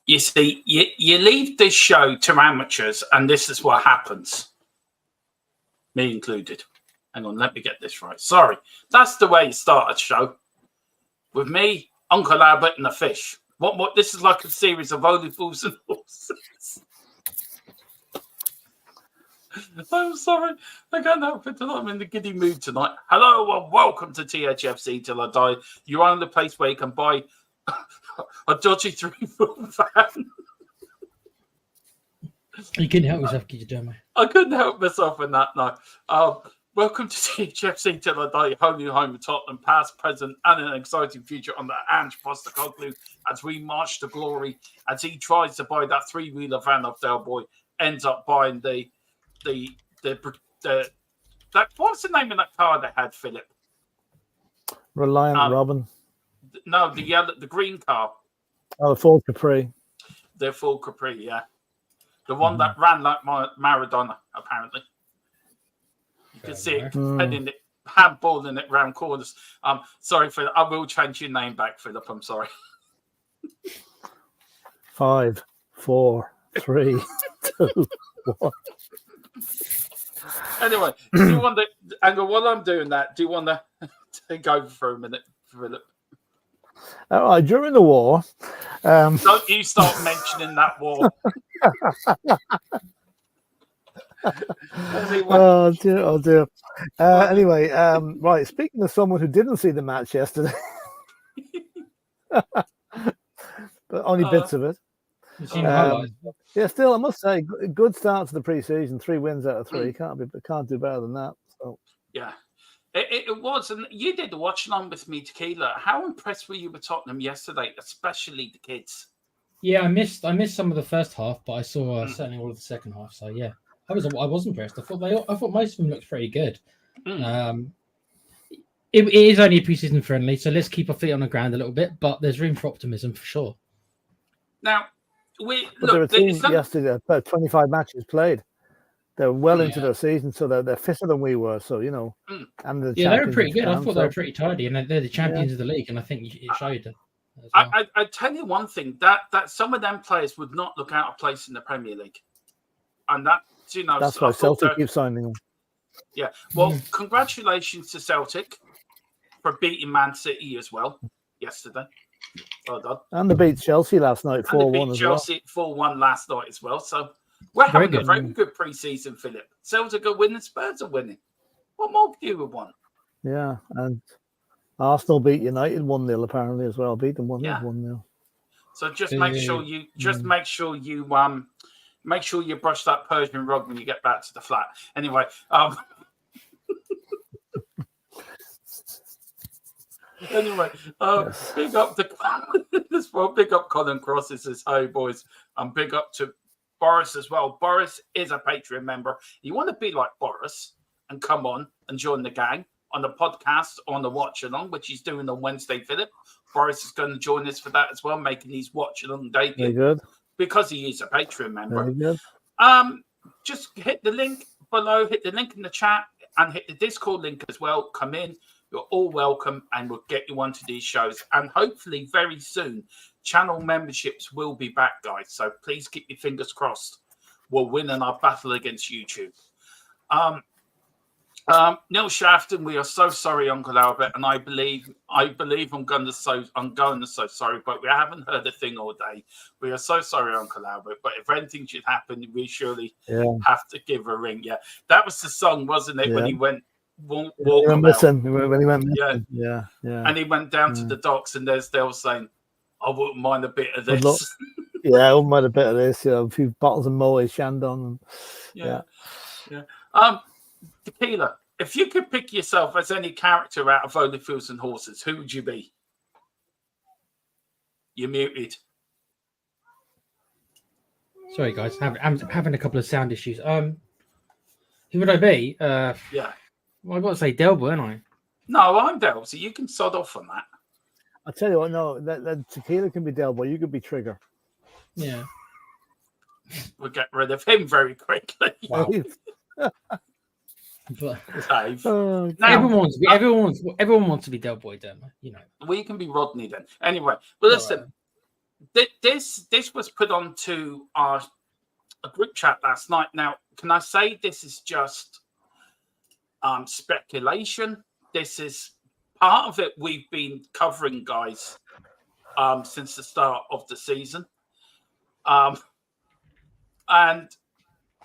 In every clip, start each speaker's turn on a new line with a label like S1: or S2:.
S1: You see, you leave this show to amateurs, and this is what happens. Me included. Hang on, let me get this right. Sorry. That's the way you start a show. With me, Uncle Albert, and the fish. What? This is like a series of only fools and horses. I'm sorry. I can't help it. I'm in the giddy mood tonight. Hello and welcome to THFC Till I Die. You're on the place where you can buy a dodgy 3-foot fan.
S2: You couldn't help yourself, could you, Jeremy?
S1: I couldn't help myself in that night. Welcome to THFC Till I Die, home of Tottenham, past, present, and an exciting future under Ange Postecoglou as we march to glory. As he tries to buy that 3-wheeler van off Del Boy, ends up buying that. What's the name of that car they had, Philip?
S3: Reliant Robin.
S1: No, the green car.
S3: Oh, the Ford Capri.
S1: The Ford Capri, yeah. The one that ran like Maradona, apparently. You can see it heading it, handballing it round corners. Sorry, Philip. I will change your name back, Philip. I'm sorry. 5, 4, 3, 2, 1. Anyway, do you want to, Angle, while I'm doing that, do you want to take over for a minute, Philip?
S3: All right, during the war.
S1: Don't you start mentioning that war. Anyway.
S3: Oh dear. Anyway, right, speaking of someone who didn't see the match yesterday, but only bits of it. Yeah, still, I must say, good start to the pre-season. 3 wins out of 3. Can't do better than that. So.
S1: Yeah, it was, and you did the watch along with me, Tequila. How impressed were you with Tottenham yesterday, especially the kids?
S2: Yeah, I missed some of the first half, but I saw certainly all of the second half. So yeah, I was impressed. I thought most of them looked pretty good. It is only a pre-season friendly, so let's keep our feet on the ground a little bit. But there's room for optimism for sure.
S1: Now.
S3: They're a team yesterday, about 25 matches played. They're well into their season, so they're fitter than we were. So, you know, and they were
S2: pretty good. I thought they were pretty tidy, and they're the champions of the league, and I think it showed. Well.
S1: I tell you one thing, that some of them players would not look out of place in the Premier League. And
S3: that's why Celtic keeps signing them.
S1: Yeah. Well, congratulations to Celtic for beating Man City as well yesterday. Well done.
S3: And they beat Chelsea last night 4-1 as well.
S1: Chelsea 4-1 last night as well. So we're having a very good pre-season, Philip. Celtic are winning, Spurs are winning. What more do you want?
S3: Yeah, and Arsenal beat United 1-0 apparently as well. Beat them 1-0.
S1: So just make sure you brush that Persian rug when you get back to the flat. Anyway, big up big up Colin Cross. He says, "Hey boys," and big up to Boris as well. Boris is a Patreon member. You want to be like Boris and come on and join the gang on the podcast on the watch along, which he's doing on Wednesday. Philip Boris is going to join us for that as well, making these watch along debut.
S3: Very good.
S1: Because he is a Patreon member.
S3: Very good.
S1: Just hit the link below, hit the link in the chat, and hit the Discord link as well. Come in. You're all welcome, and we'll get you onto these shows. And hopefully very soon, channel memberships will be back, guys. So please keep your fingers crossed. We'll win in our battle against YouTube. Neil Shafton, we are so sorry, Uncle Albert, and I believe I'm going to so sorry, but we haven't heard a thing all day. We are so sorry, Uncle Albert, but if anything should happen, we surely have to give a ring. Yeah, that was the song, wasn't it, when he went
S3: when he went missing. Yeah.
S1: And he went down to the docks, and they're still saying, "I wouldn't mind a bit of this."
S3: I wouldn't mind a bit of this. You know, a few bottles of Moet Chandon.
S1: Yeah. Tequila, if you could pick yourself as any character out of Only Fools and Horses, who would you be? You're muted.
S2: Sorry, guys. I'm having a couple of sound issues. Who would I be? Well, I've got to say Delbo, ain't I?
S1: No, I'm Del, so you can sod off on that.
S3: I'll tell you what, no, that Tequila can be Delbo. You could be Trigger.
S2: Yeah.
S1: We'll get rid of him very quickly.
S2: Wow.
S1: Now,
S2: everyone wants to be Del Boy, don't they? You know.
S1: well, you can be Rodney then. Anyway, listen.
S2: Well,
S1: Well, listen.
S2: Everyone wants to be Del Boy, don't they? You know.
S1: Well, listen.
S2: Right.
S1: this was put onto a group chat last night. Now, can I say this is just speculation? This is part of it we've been covering, guys, since the start of the season. And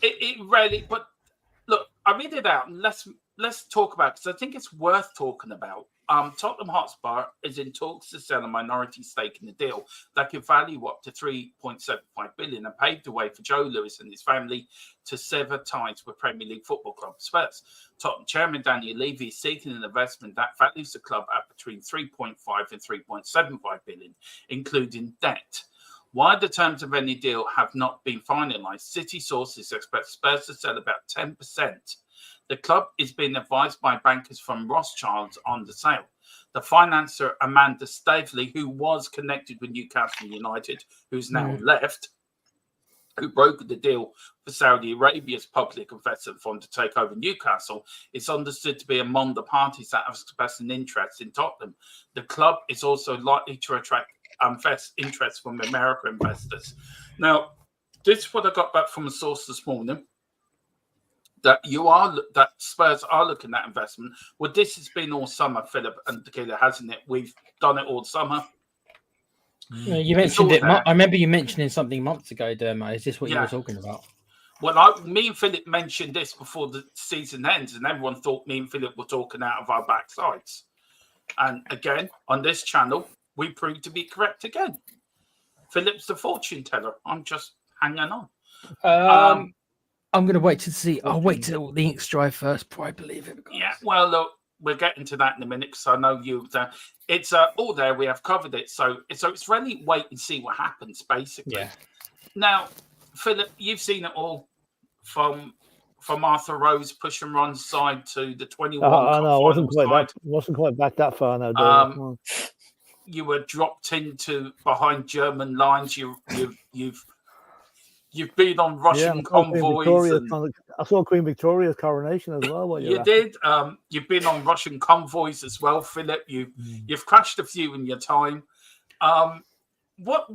S1: it really, but look, I read it out and let's talk about it, because I think it's worth talking about. Tottenham Hotspur is in talks to sell a minority stake in the deal that could value up to 3.75 billion and pave the way for Joe Lewis and his family to sever ties with Premier League football club Spurs. Tottenham chairman Daniel Levy is seeking an investment that values the club at between 3.5 and 3.75 billion, including debt. While the terms of any deal have not been finalised, City sources expect Spurs to sell about 10%. The club is being advised by bankers from Rothschilds on the sale. The financer Amanda Stavely, who was connected with Newcastle United, who's now left, who brokered the deal for Saudi Arabia's public investment fund to take over Newcastle, is understood to be among the parties that have expressed an interest in Tottenham. The club is also likely to attract interest from American investors. Now, this is what I got back from a source this morning. That Spurs are looking at investment. Well, this has been all summer, Philip and Tequila, hasn't it? We've done it all summer.
S2: You mentioned it. I remember you mentioning something months ago, Dermo. Is this what you were talking about?
S1: Well, me and Philip mentioned this before the season ends, and everyone thought me and Philip were talking out of our backsides. And again, on this channel, we proved to be correct again. Philip's the fortune teller. I'm just hanging on.
S2: I'm going to wait to see. I'll wait till the inks dry first before I believe it.
S1: Yeah, well, look, we're getting to that in a minute, because I know you. It's all there. We have covered it. So it's really wait and see what happens, basically. Yeah. Now, Philip, you've seen it all from Arthur Rose push and run side to the 21.
S3: I know. Wasn't quite back that far now.
S1: You were dropped into behind German lines. You've been on Russian convoys.
S3: I saw Queen Victoria's coronation as well.
S1: You did. You've been on Russian convoys as well, Philip. You've crashed a few in your time. What?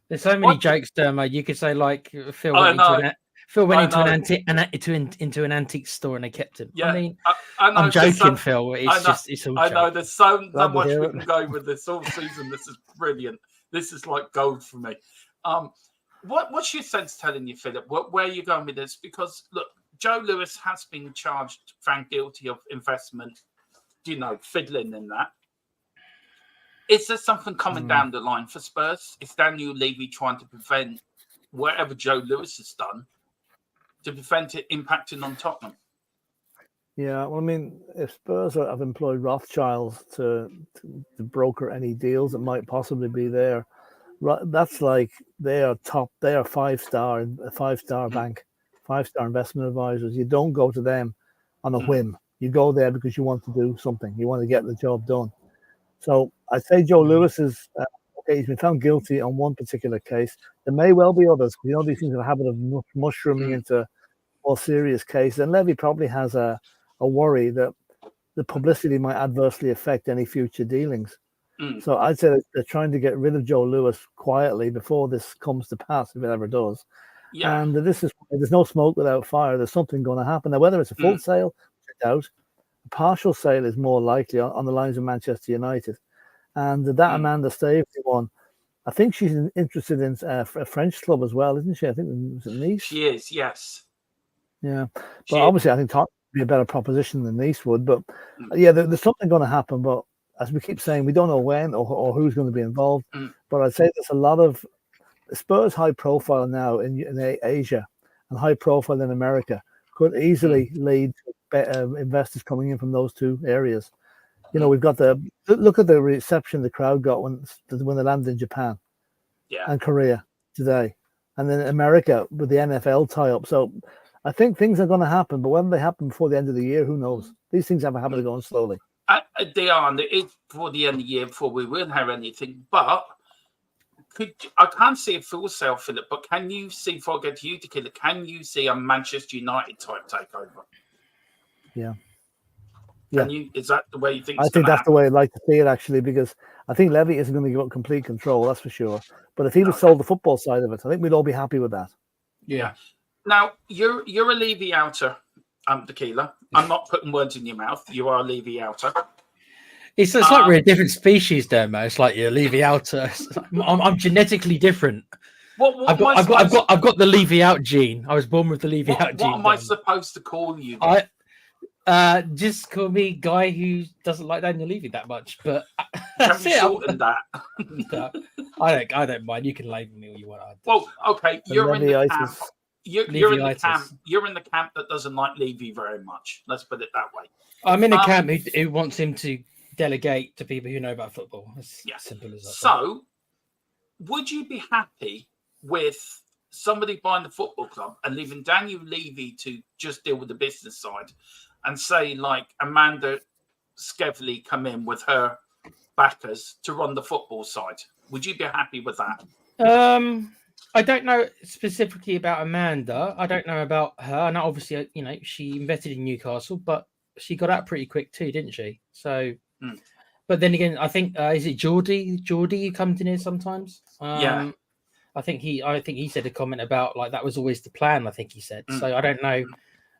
S2: There's so many jokes, Dermo. You could say like Phil went into an antique store and they kept him.
S1: Yeah,
S2: I mean, I'm joking, Phil. It's all.
S1: I know there's so much we can go with this all season. This is brilliant. This is like gold for me. What's your sense telling you, Philip? Where are you going with this? Because look, Joe Lewis has been found guilty of investment, fiddling in that. Is there something coming down the line for Spurs? Is Daniel Levy trying to prevent whatever Joe Lewis has done to prevent it impacting on Tottenham?
S3: Yeah, well, I mean, if Spurs have employed Rothschilds to broker any deals that might possibly be there, that's like they are top. They are five-star bank, 5-star investment advisors. You don't go to them on a whim. You go there because you want to do something. You want to get the job done. So I'd say Joe Lewis is he's been found guilty on one particular case. There may well be others. These things have a habit of mushrooming into more serious cases. And Levy probably has a worry that the publicity might adversely affect any future dealings. So I'd say that they're trying to get rid of Joe Lewis quietly before this comes to pass, if it ever does. Yeah. And there's no smoke without fire. There's something going to happen. Now, whether it's a full sale, I doubt. A partial sale is more likely on the lines of Manchester United. And that Amanda Stavely one, I think she's interested in a French club as well, isn't she? I think it was Nice.
S1: She is, yes.
S3: Yeah. But obviously, I think Tottenham would be a better proposition than Nice would. But yeah, there's something going to happen. But as we keep saying, we don't know when or who's going to be involved. But I'd say there's a lot of Spurs high profile now in Asia and high profile in America could easily lead to investors coming in from those two areas. We've got look at the reception the crowd got when they landed in Japan and Korea today. And then America with the NFL tie-up. So I think things are going to happen, but whether they happen before the end of the year, who knows? These things have a habit of going slowly.
S1: They are, and it is before the end of the year before we will have anything. But I can't see a full sale, Philip, but can you see, before I get to you, Tequila, can you see a Manchester United type takeover?
S3: Yeah. Yeah.
S1: Is that the way you think?
S3: I think that's the way I'd like to see it, actually, because I think Levy isn't going to give up complete control. That's for sure. But if he was sold the football side of it, I think we'd all be happy with that.
S1: Yeah. Now you're a Levy outer, Tequila. I'm not putting words in your mouth. You are a Levy outer.
S2: It's like we're a different species, there, man. It's like you're Levy outer. I'm genetically different. I've got the Levy out gene. I was born with the Levy out gene.
S1: What am I supposed to call you?
S2: Just call me guy who doesn't like Daniel Levy that much. But
S1: can we shorten that?
S2: I don't mind. You can label me what you want.
S1: Well, okay, you're in the camp. You're in the camp. You're in the camp that doesn't like Levy very much. Let's put it that way.
S2: I'm in a camp who wants him to delegate to people who know about football. It's simple as that.
S1: So, would you be happy with somebody buying the football club and leaving Daniel Levy to just deal with the business side, and say like Amanda Skevely come in with her backers to run the football side? Would you be happy with that?
S2: I don't know specifically about Amanda. I don't know about her. And obviously, she invested in Newcastle, but she got out pretty quick too, didn't she? So, but then again, I think is it Geordie who comes in here sometimes? I think he said a comment about like that was always the plan. I think he said. So I don't know,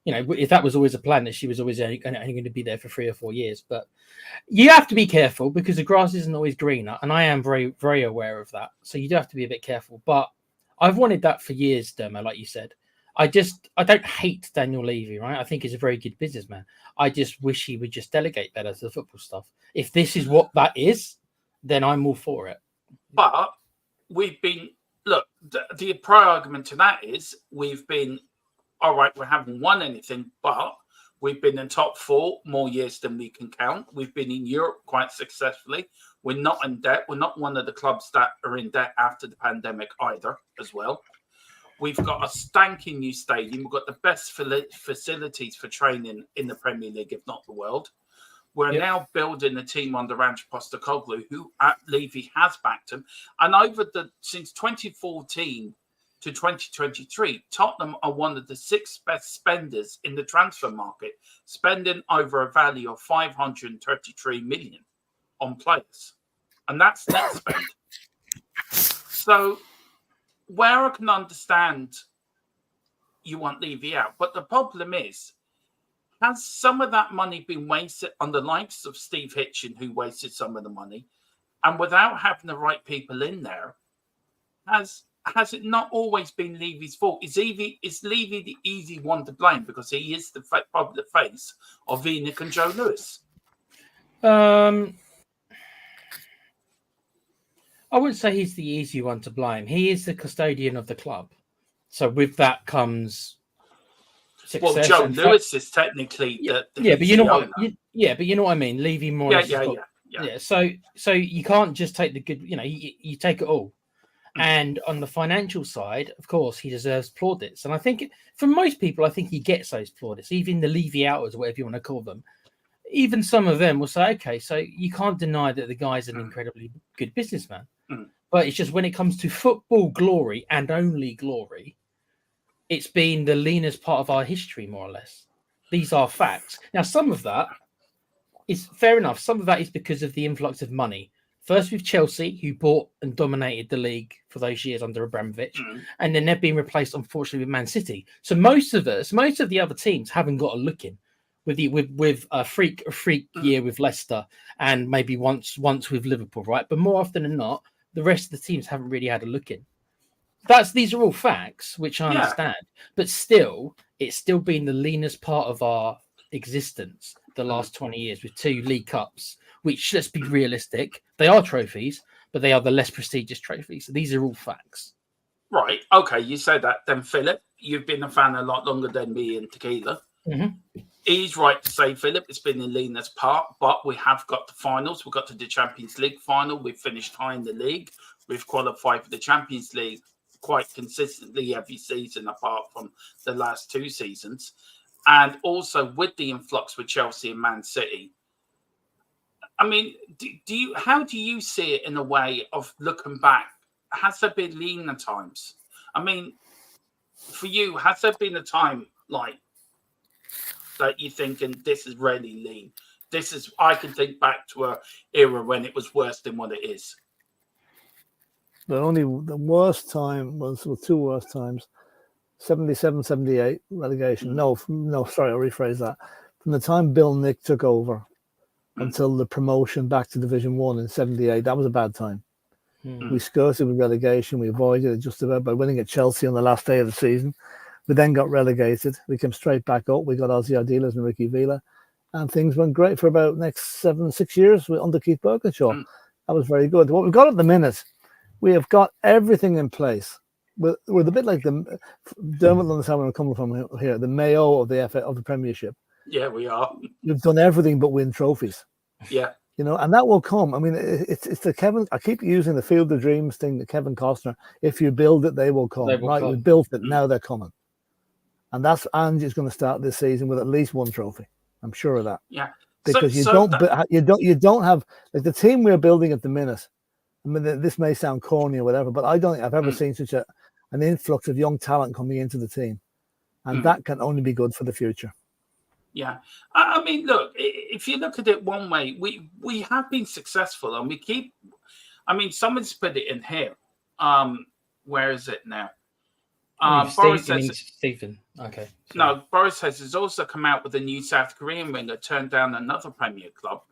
S2: if that was always a plan that she was always only going to be there for 3 or 4 years. But you have to be careful because the grass isn't always greener, and I am very, very aware of that. So you do have to be a bit careful. But I've wanted that for years, Dermo, like you said. I don't hate Daniel Levy, right? I think he's a very good businessman. I just wish he would just delegate better to the football stuff. If this is what that is, then I'm all for it.
S1: But the prior argument to that is we've been, all right, we haven't won anything, but we've been in top 4 more years than we can count. We've been in Europe quite successfully. We're not in debt. We're not one of the clubs that are in debt after the pandemic either, as well. We've got a stanking new stadium. We've got the best facilities for training in the Premier League, if not the world. We're now building a team under Ange Postecoglou, who Levy has backed him. And since 2014 to 2023, Tottenham are one of the 6 best spenders in the transfer market, spending over a value of 533 million on players. And that's net spend. So, where I can understand you want Levy out, but the problem is, has some of that money been wasted on the likes of Steve Hitchen, who wasted some of the money, and without having the right people in there, has it not always been Levy's fault? Is Levy the easy one to blame because he is the public face of Enoch and Joe Lewis?
S2: I wouldn't say he's the easy one to blame. He is the custodian of the club. So with that comes success.
S1: Well, Joe Lewis is technically
S2: but you know what? But you know what I mean. Levy more. Yeah. So you can't just take the good. You take it all. And on the financial side, of course, he deserves plaudits. And I think for most people, I think he gets those plaudits. Even the Levy outers, whatever you want to call them. Even some of them will say, okay, so you can't deny that the guy's an incredibly good businessman. But it's just when it comes to football glory and only glory, it's been the leanest part of our history, more or less. These are facts. Now, some of that is fair enough. Some of that is because of the influx of money. First with Chelsea, who bought and dominated the league for those years under Abramovich. And then they've been replaced, unfortunately, with Man City. So most of the other teams haven't got a look in. With a freak year with Leicester and maybe once with Liverpool, right? But more often than not, the rest of the teams haven't really had a look in. These are all facts, which I understand. But still, it's still been the leanest part of our existence the last 20 years with 2 League Cups, which, let's be realistic, they are trophies, but they are the less prestigious trophies. These are all facts.
S1: Right. Okay, you say that. Then, Philip, you've been a fan a lot longer than me and Tequila. He's right to say, Philip, it's been the leanest part, but we have got the finals. We've got to the Champions League final. We've finished high in the league. We've qualified for the Champions League quite consistently every season, apart from the last 2 seasons. And also with the influx with Chelsea and Man City. I mean, how do you see it in a way of looking back? Has there been leaner times? I mean, for you, has there been a time like that you're thinking this is really lean? I can think back to an era when it was worse than what it is.
S3: The worst time was two worst times. 77, 78 relegation. No, sorry, I'll rephrase that. From the time Bill Nick took over until the promotion back to Division 1 in 78, that was a bad time. We skirted with relegation. We avoided it just about by winning at Chelsea on the last day of the season. We then got relegated. We came straight back up. We got Ozzy Ardiles and Ricky Villa. And things went great for about next 6 years under Keith Birkinshaw. That was very good. What we've got at the minute, we have got everything in place. We're a bit like the Dermot understand where I'm coming from here. The Mayo of the Premiership.
S1: Yeah, we are.
S3: We've done everything but win trophies.
S1: Yeah,
S3: and that will come. I mean, it's the Kevin. I keep using the Field of Dreams thing. The Kevin Costner. If you build it, they will come. We built it. Now they're coming, and that's Ange is going to start this season with at least one trophy. I'm sure of that.
S1: Yeah,
S3: because you don't have like the team we're building at the minute. I mean, this may sound corny or whatever, but I don't think I've ever seen such an influx of young talent coming into the team. And that can only be good for the future.
S1: Yeah. I mean, look, if you look at it one way, we have been successful and we keep, I mean, someone's put it in here. Where is it now? Boris says,
S2: Stephen. Okay.
S1: Sorry. No, Boris says has also come out with a new South Korean winger, turned down another Premier club.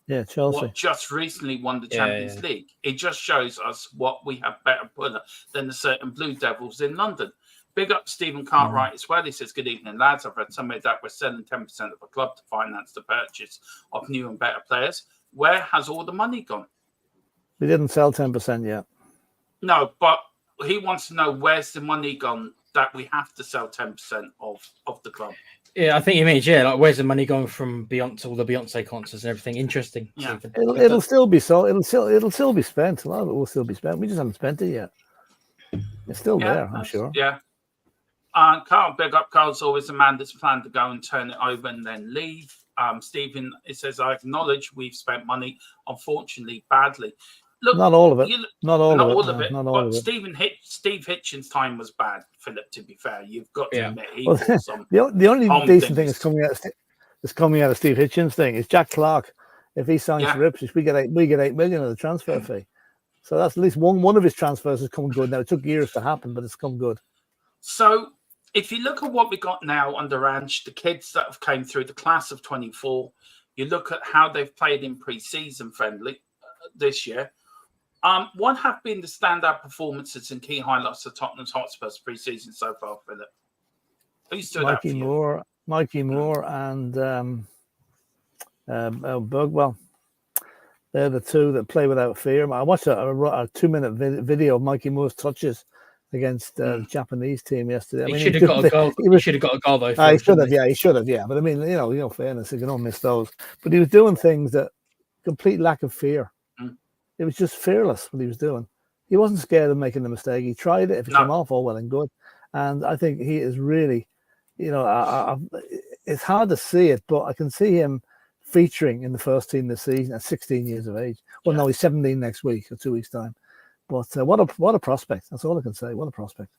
S3: Yeah, Chelsea.
S1: Just recently won the Champions League. It just shows us what we have better puller than the certain Blue Devils in London. Big up Stephen Cartwright as well. He says, good evening, lads. I've read somewhere that we're selling 10% of a club to finance the purchase of new and better players. Where has all the money gone?
S3: We didn't sell 10% yet.
S1: No, but he wants to know where's the money gone that we have to sell 10% of the club.
S2: Yeah, I think he means, like where's the money going from Beyonce, all the Beyonce concerts and everything. Interesting.
S1: Yeah.
S3: It'll still be sold. It'll still be spent. A lot of it will still be spent. We just haven't spent it yet. It's still there, I'm sure.
S1: Yeah. Carl, big up. Carl's always a man that's planned to go and turn it over and then leave. Stephen, it says, I acknowledge we've spent money, unfortunately, badly. Look,
S3: not all of it. Not all of it.
S1: But Steve Hitchens' time was bad, Philip, to be fair. You've got to admit
S3: the only decent thing that's coming out of Steve Hitchens' thing is Jack Clark. If he signs for Ipswich, we get 8 million of the transfer fee. So that's at least one of his transfers has come good. Now it took years to happen, but it's come good.
S1: So if you look at what we got now under Ange, the kids that have came through the class of 24, you look at how they've played in pre-season friendly this year. What have been the standout performances and key highlights of Tottenham's Hotspur's pre-season so far, Philip? Who's stood out for you?
S3: Mikey Moore and Bergwell. They're the two that play without fear. I watched a 2-minute video of Mikey Moore's touches against the Japanese team yesterday.
S2: He should have got a goal. He should have got a goal though.
S3: He should have. Yeah, he should have. Yeah, but I mean, fairness, you can all miss those. But he was doing things that complete lack of fear. It was just fearless what he was doing. He wasn't scared of making the mistake. He tried it. If it came off, all well and good. And I think he is really, it's hard to see it, but I can see him featuring in the first team this season at 16 years of age. Well, no, he's 17 next week or 2 weeks' time. But what a prospect. That's all I can say. What a prospect.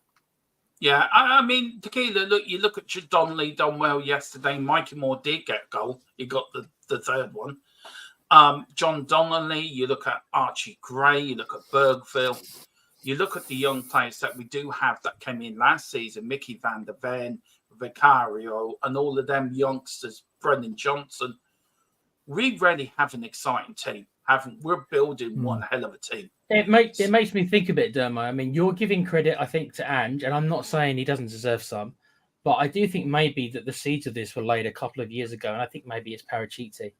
S1: Yeah, I mean, Tequila, look, you look at Donnelly done well yesterday. Mikey Moore did get a goal. He got the third one. John Donnelly, you look at Archie Gray, you look at Bergville, you look at the young players that we do have that came in last season, Mickey van der Ven, Vicario, and all of them youngsters, Brendan Johnson. We really have an exciting team, we're building one hell of a team.
S2: It makes me think a bit, Dermo. I mean, you're giving credit, I think, to Ange, and I'm not saying he doesn't deserve some, but I do think maybe that the seeds of this were laid a couple of years ago, and I think maybe it's Parachiti,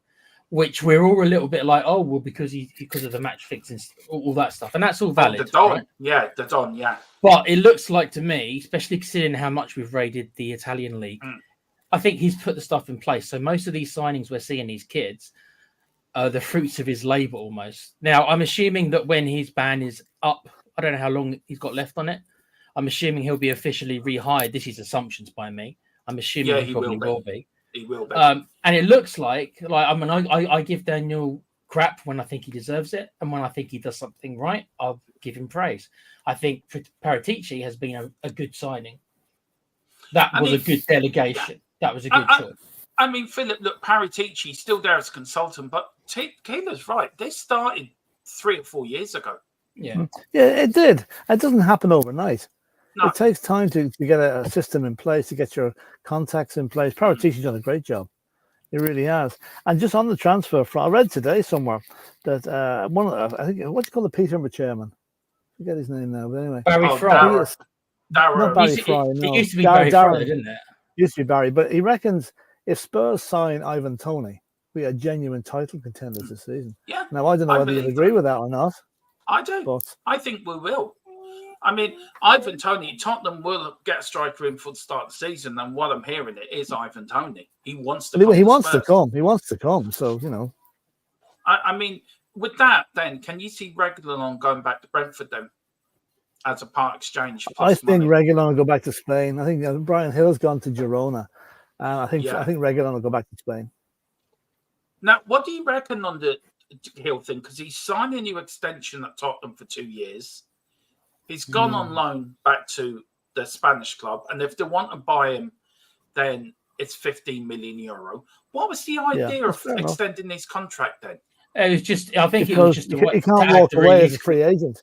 S2: which we're all a little bit like, oh, well, because of the match fixing, all that stuff. And that's all valid.
S1: The Don,
S2: right?
S1: Yeah, the Don, yeah.
S2: But it looks like to me, especially considering how much we've raided the Italian league, I think he's put the stuff in place. So most of these signings we're seeing these kids are the fruits of his labour almost. Now, I'm assuming that when his ban is up, I don't know how long he's got left on it. I'm assuming he'll be officially rehired. This is assumptions by me. I'm assuming he probably will be.
S1: He will be.
S2: And it looks like I mean, I give Daniel crap when I think he deserves it, and when I think he does something right, I'll give him praise. I think Paratici has been a good signing. That was a good delegation. That was a good choice.
S1: I mean, Philip, look, Paratici still there as a consultant, but Keeler's right. They started 3 or 4 years ago.
S2: Yeah,
S3: it did. It doesn't happen overnight.
S1: No.
S3: It takes time to get a system in place, to get your contacts in place. Paratici's done a great job. He really has. And just on the transfer front, I read today somewhere that I think, what do you call the Peterborough chairman? I forget his name now, but anyway.
S2: Barry Fry.
S3: Not Barry Fry, no.
S2: It used to be Barry Fry, didn't it?
S3: Used to be Barry, but he reckons if Spurs sign Ivan Toney, we are genuine title contenders this season.
S1: Yeah.
S3: Now, I don't know whether you agree with that or not.
S1: I do. But I think we will. I mean, Ivan Toney, Tottenham will get a striker in for the start of the season, and what I'm hearing it is Ivan Toney. He wants to come.
S3: He wants to come. He wants to come. So, you know.
S1: I mean, with that, then, can you see Reguilón going back to Brentford then as a part exchange?
S3: I think Reguilón will go back to Spain. I think Brian Hill's gone to Girona. I think Reguilón will go back to Spain.
S1: Now, what do you reckon on the Hill thing? Because he's signed a new extension at Tottenham for 2 years. He's gone on loan back to the Spanish club, and if they want to buy him, then it's 15 million euro. What was the idea of extending his contract then?
S2: It was just, I think, it was just
S3: he can't walk away as a free agent.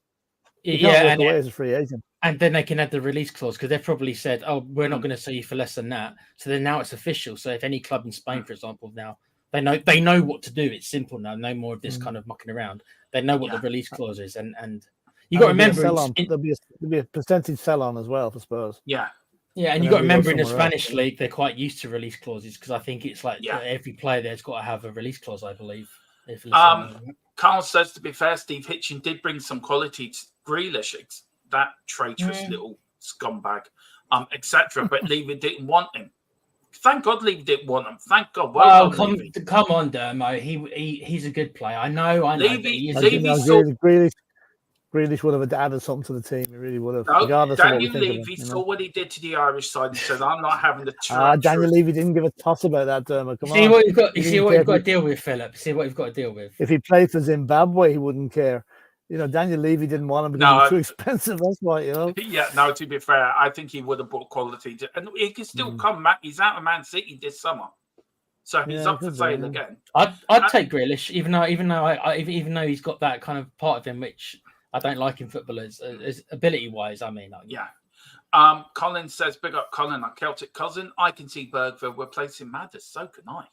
S3: He can't walk away as a free agent.
S2: And then they can add the release clause because they've probably said, "Oh, we're not going to sell you for less than that." So then now it's official. So if any club in Spain, for example, now they know what to do. It's simple now. No more of this kind of mucking around. They know what the release clause is, and you got to remember
S3: there'll be a percentage sell on as well for Spurs.
S1: Yeah,
S2: and you got to remember in the Spanish league they're quite used to release clauses because I think it's like every player there's got to have a release clause. I believe.
S1: Carl says, to be fair, Steve Hitchin did bring some quality to Grealish, that traitorous little scumbag, etc. But Levy didn't want him. Thank God Levy didn't want him. Thank God.
S2: Come on, Dermo. He's a good player. I know.
S3: Grealish would have added something to the team. He really would have.
S1: No, Daniel Levy saw what he did to the Irish side and said, "I'm not having the."
S3: Daniel Levy didn't give a toss about that, Dermo. Come on.
S2: You see what you've got to deal with, Philip. See what you've got to deal with.
S3: If he played for Zimbabwe, he wouldn't care. You know, Daniel Levy didn't want him because he's too expensive. That's why, you know.
S1: Yeah, no, to be fair, I think he would have brought quality to, and he can still come back. He's out of Man City this summer, so he's up for sale again.
S2: I'd take Grealish, even though he's got that kind of part of him which I don't like in football as ability wise. I mean,
S1: Colin says, "Big up, Colin, our Celtic cousin. I can see Bergville replacing Madders. So can I."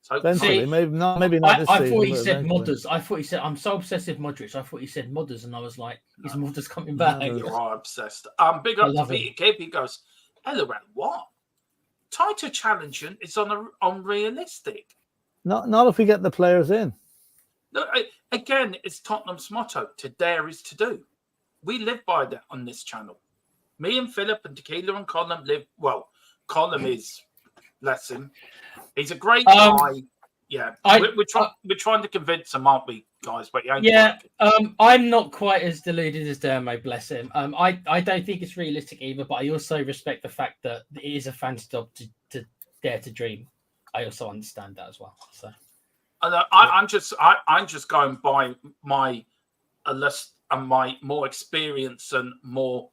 S1: So
S3: maybe not this
S2: I
S3: season.
S2: Thought he said Modders. I thought he said, "I'm so obsessed with Modric." I thought he said Modders, and I was like, "Is Modders coming back?"
S1: You are obsessed. Big up to Peter Cape. He goes, "Allright, what? Title challenging is unrealistic.
S3: Not if we get the players in."
S1: No, again, it's Tottenham's motto: "To dare is to do." We live by that on this channel. Me and Philip and Tequila and Colin live. Well, Colin is, bless him, he's a great guy. Yeah, we're trying to convince him, aren't we, guys? But
S2: I'm not quite as deluded as Dermo, bless him. I don't think it's realistic either, but I also respect the fact that it is a fan's job to dare to dream. I also understand that as well. So.
S1: I'm just going by my list and my more experience and more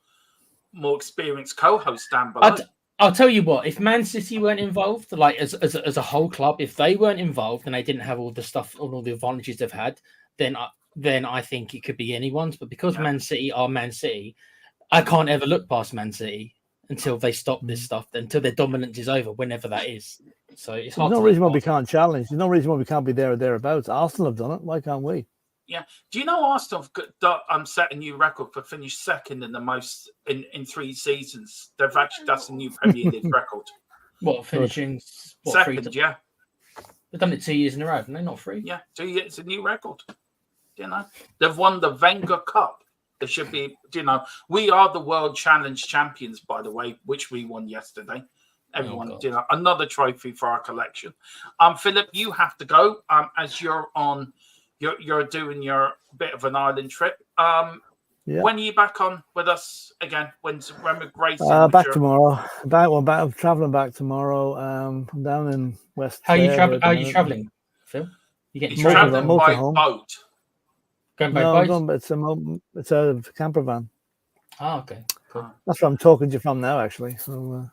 S1: experienced co-host down below.
S2: I'll tell you what, if Man City weren't involved, like as a whole club, if they weren't involved and they didn't have all the stuff, all the advantages they've had, then I think it could be anyone's. But because Man City are Man City, I can't ever look past Man City until they stop this stuff, until their dominance is over, whenever that is. So it's hard.
S3: There's no reason why we can't challenge. There's no reason why we can't be there or thereabouts. Arsenal have done it. Why can't we?
S1: Yeah. Do you know Arsenal have set a new record for finish second in the most in 3 seasons? That's a new Premier League record.
S2: What, finishing
S1: second? Yeah.
S2: They've done it 2 years in a row, haven't they? Not 3.
S1: Yeah, 2 years. It's a new record. You know, they've won the Wenger Cup. There should be. You know, we are the World Challenge champions, by the way, which we won yesterday. Everyone, another trophy for our collection. Philip, you have to go as you're on. You're doing your bit of an island trip. When are you back on with us again? When we're racing?
S3: Back tomorrow. I'm traveling back tomorrow. I'm down in West.
S2: How are you traveling, Phil?
S1: He's traveling by boat.
S2: Going by boat?
S3: It's a camper van.
S2: Oh, okay. Cool.
S3: That's where I'm talking to you from now, actually. So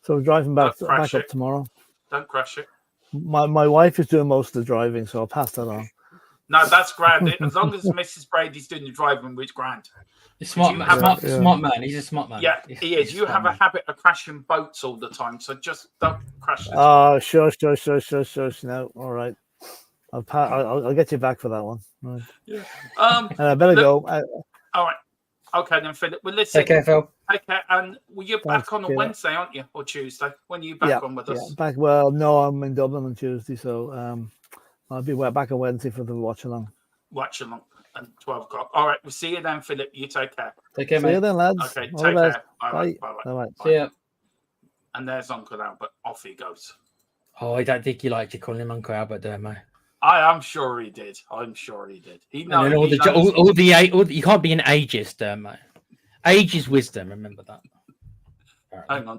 S3: So driving back up
S1: it.
S3: tomorrow.
S1: Don't crash it.
S3: My wife is doing most of the driving, so I'll pass that on.
S1: No, that's grand. As long as Mrs. Brady's doing the driving, it's grand.
S2: Smart man. Smart man. He's a smart man.
S1: Yeah, he is. You have a habit of crashing boats all the time, so just don't crash.
S3: Shush. No, all right. I'll get you back for that one. Right.
S1: Yeah.
S3: I better go.
S1: All right. Okay, then, Philip. Well, listen.
S2: Take care, Phil.
S1: Take care. And you're back on a Wednesday, aren't you, or Tuesday? When are you back on with us?
S3: Yeah, back. Well, no, I'm in Dublin on Tuesday, so I'll be back on Wednesday for the watch along.
S1: Watch along at 12 o'clock. All right, we'll see you then, Philip. You take care.
S2: Take care, mate.
S3: See you then, lads.
S1: Okay, take care. Bye.
S2: See ya.
S1: And there's Uncle Albert. Off he goes.
S2: Oh, I don't think you liked you calling him Uncle Albert, do mate?
S1: I am sure he did. He knows.
S2: And you can't be an ageist, mate. Age is wisdom. Remember that.
S1: Hang on.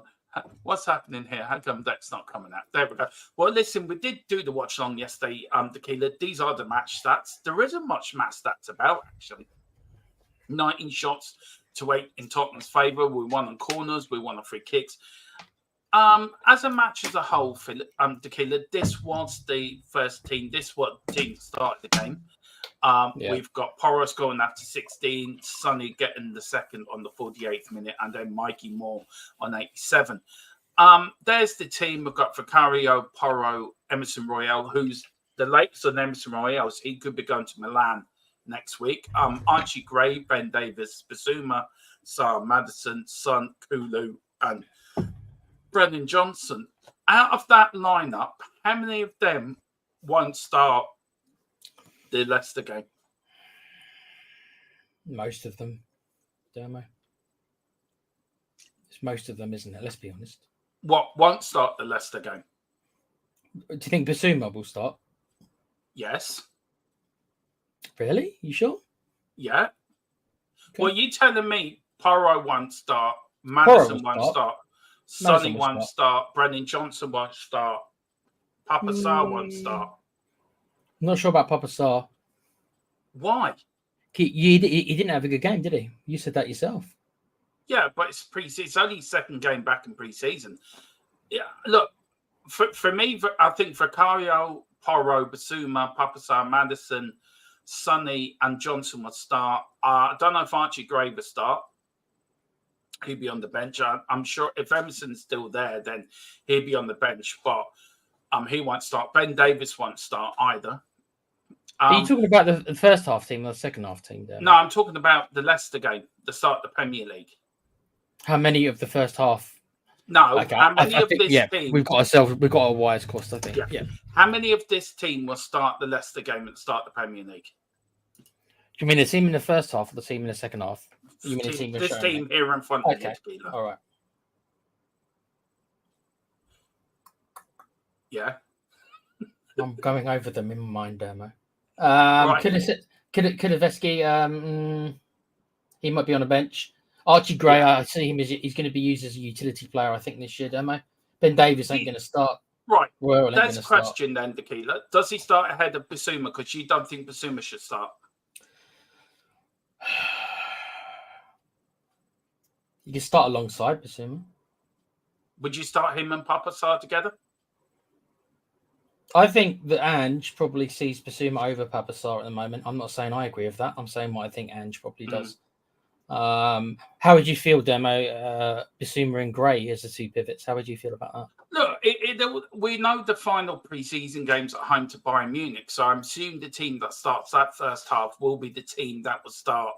S1: What's happening here? How come that's not coming out? There we go. Well, listen, we did do the watch along yesterday, Tequila. These are the match stats. There isn't much match stats about, actually. 19 shots to 8 in Tottenham's favour. We won on corners. We won on free kicks. As a match as a whole, Tequila, this was the first team. This was the team that started the game. We've got Porros going after 16, Sonny getting the second on the 48th minute, and then Mikey Moore on 87. There's the team. We've got Vicario, Porro, Emerson Royale, who's the latest on Emerson Royale. So he could be going to Milan next week. Archie Gray, Ben Davis, Basuma, Sarah Madison, Son, Kulu, and Brendan Johnson. Out of that lineup, how many of them won't start the Leicester game?
S2: Most of them, Dermo. It's most of them, isn't it? Let's be honest.
S1: What won't start the Leicester game?
S2: Do you think Basuma will start?
S1: Yes.
S2: Really? You sure?
S1: Yeah. Okay. Well, you telling me Porro won't start, Madison won't start, Sonny won't start, Brendan Johnson won't start, Papa Sarr won't start.
S2: I'm not sure about Papa Sarr.
S1: Why?
S2: He didn't have a good game, did he? You said that yourself.
S1: Yeah, but it's pre-season. It's only his second game back in pre-season. Yeah, look, for me, I think Vicario, Porro, Basuma, Papa Sarr, Madison, Sonny, and Johnson will start. I don't know if Archie Gray will start. He'll be on the bench. I'm sure if Emerson's still there, then he'll be on the bench. But he won't start. Ben Davis won't start either.
S2: Are you talking about the first half team or the second half team there?
S1: No, I'm talking about the Leicester game, the start of the Premier League.
S2: How many of the first half?
S1: No, how many of this team?
S2: We've got a wires crossed, I think. Yeah.
S1: How many of this team will start the Leicester game and start the Premier League?
S2: Do you mean the team in the first half or the team in the second half? You mean
S1: this team here in front of you?
S2: All right.
S1: Yeah.
S2: I'm going over them in my mind, Dermo. Kulusevski, he might be on a bench. Archie Gray, I see him as he's going to be used as a utility player, I think, this year, Dermo. Ben Davis ain't going to start.
S1: Right. That's a question then, Tequila. Does he start ahead of Basuma? Because you don't think Basuma should start.
S2: You can start alongside Basuma.
S1: Would you start him and Papa Sarr together?
S2: I think that Ange probably sees Basuma over Papa Sarr at the moment. I'm not saying I agree with that. I'm saying what I think Ange probably does. How would you feel, Demo, Basuma and Gray as the two pivots? How would you feel about that?
S1: Look, we know the final pre-season games at home to Bayern Munich, so I'm assuming the team that starts that first half will be the team that will start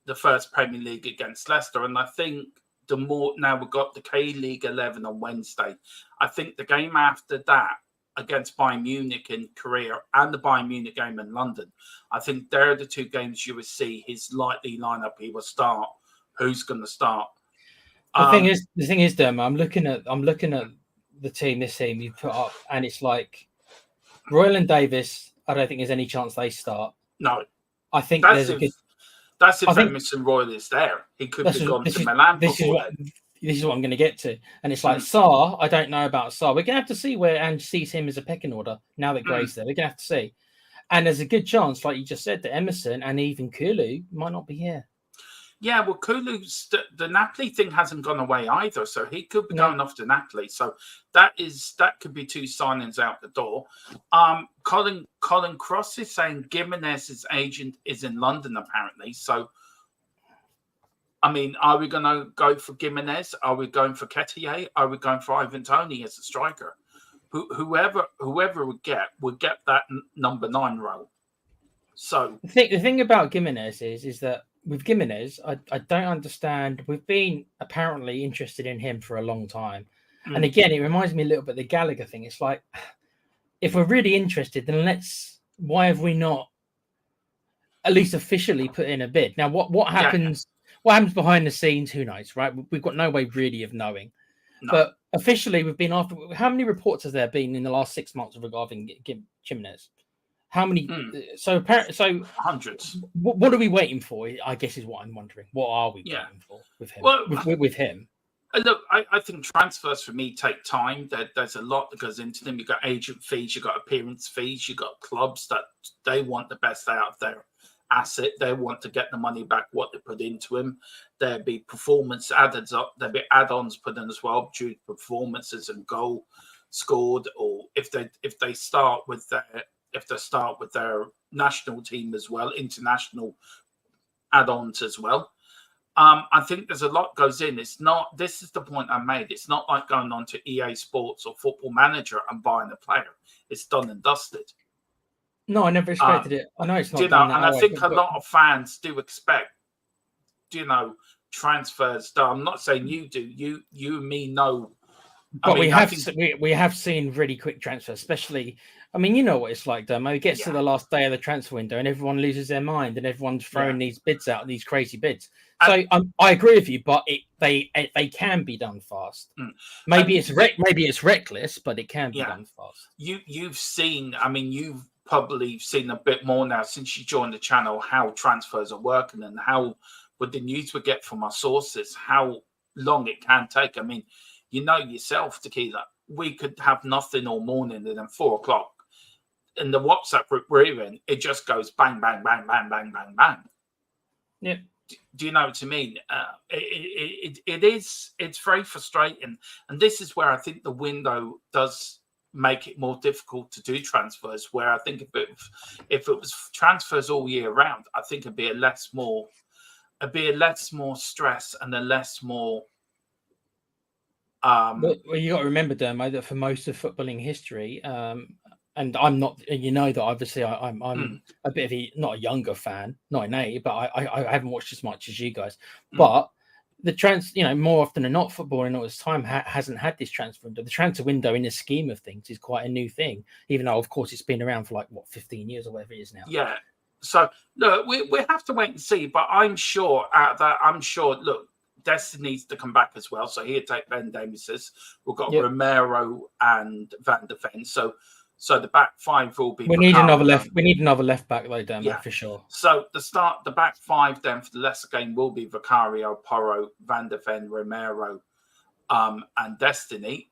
S1: the first Premier League against Leicester. And I think now we've got the K-League 11 on Wednesday. I think the game after that against Bayern Munich in Korea and the Bayern Munich game in London, I think they're the two games you will see his likely lineup. He will start. Who's going to start?
S2: The thing is, Dermo, I'm looking at the team. This team you put up, and it's like Royal and Davis. I don't think there's any chance they start.
S1: No,
S2: I think
S1: that's if Emerson Royal is there. He could have gone to Milan. This
S2: is what I'm going to get to, and it's like Sarr. I don't know about Sarr. We're going to have to see where Ange sees him as a pecking order now that Gray's there. We're going to have to see, and there's a good chance, like you just said, that Emerson and even Kulu might not be here.
S1: Yeah, well, Kulu's the Napoli thing hasn't gone away either, so he could be going off to Napoli. So that could be 2 signings out the door. Colin Cross is saying Gimenez's agent is in London apparently. So, I mean, are we going to go for Gimenez? Are we going for Ketier? Are we going for Ivan Toney as a striker? Whoever would get that number 9 role. So
S2: the thing about Gimenez is that with Gimenez, I don't understand. We've been apparently interested in him for a long time. And again, it reminds me a little bit of the Gallagher thing. It's like, if we're really interested, then why have we not at least officially put in a bid? Now, what happens? What happens behind the scenes? Who knows, right? We've got no way really of knowing. No. But officially, we've been after. How many reports has there been in the last 6 months regarding Gimenez? How many? So
S1: hundreds.
S2: What are we waiting for? I guess is what I'm wondering. What are we waiting for with him?
S1: Well,
S2: with him.
S1: Look, I think transfers for me take time. There's a lot that goes into them. You've got agent fees, you've got appearance fees, you've got clubs that they want the best out of their asset. They want to get the money back what they put into him. There'll be performance added up. There'll be add-ons put in as well due to performances and goal scored, or if they start with their national team as well, international add-ons as well. I think there's a lot goes in. It's not. This is the point I made. It's not like going on to EA Sports or Football Manager and buying a player. It's done and dusted.
S2: No, I never expected it. I know it's not.
S1: And I think a lot of fans do expect, transfers done. I'm not saying you do. You and me know.
S2: But we have seen really quick transfers, especially. I mean, you know what it's like, Dermo. It gets to the last day of the transfer window, and everyone loses their mind, and everyone's throwing these bids out, these crazy bids. So I agree with you, but they can be done fast. Maybe it's reckless, but it can be done fast.
S1: You've seen. I mean, you've probably seen a bit more now since you joined the channel how transfers are working and how, with the news we get from our sources, how long it can take. I mean, you know yourself, Tequila, we could have nothing all morning, and then 4 o'clock in the WhatsApp group we're in, it just goes bang, bang, bang, bang, bang, bang, bang.
S2: Yeah.
S1: Do you know what I mean? It's very frustrating. And this is where I think the window does make it more difficult to do transfers, where I think if it was transfers all year round, I think it'd be a less more stress and a less more.
S2: Well, you got to remember, Dermo, that for most of footballing history, and I'm not, that obviously I'm a bit of not a younger fan, not an A, but I haven't watched as much as you guys. But the more often than not, football in all its time hasn't had this transfer window. The transfer window, in the scheme of things, is quite a new thing, even though, of course, it's been around for 15 years or whatever it is now.
S1: Yeah. So look, we have to wait and see. But I'm sure look, Destiny needs to come back as well. So he'll take Ben Davies. We've got Romero and Van de Ven. So the back 5 will be.
S2: We need another left back though, Dan, for sure.
S1: So the back 5 then for the Leicester game will be Vicario, Porro, Van de Ven, Romero, and Destiny.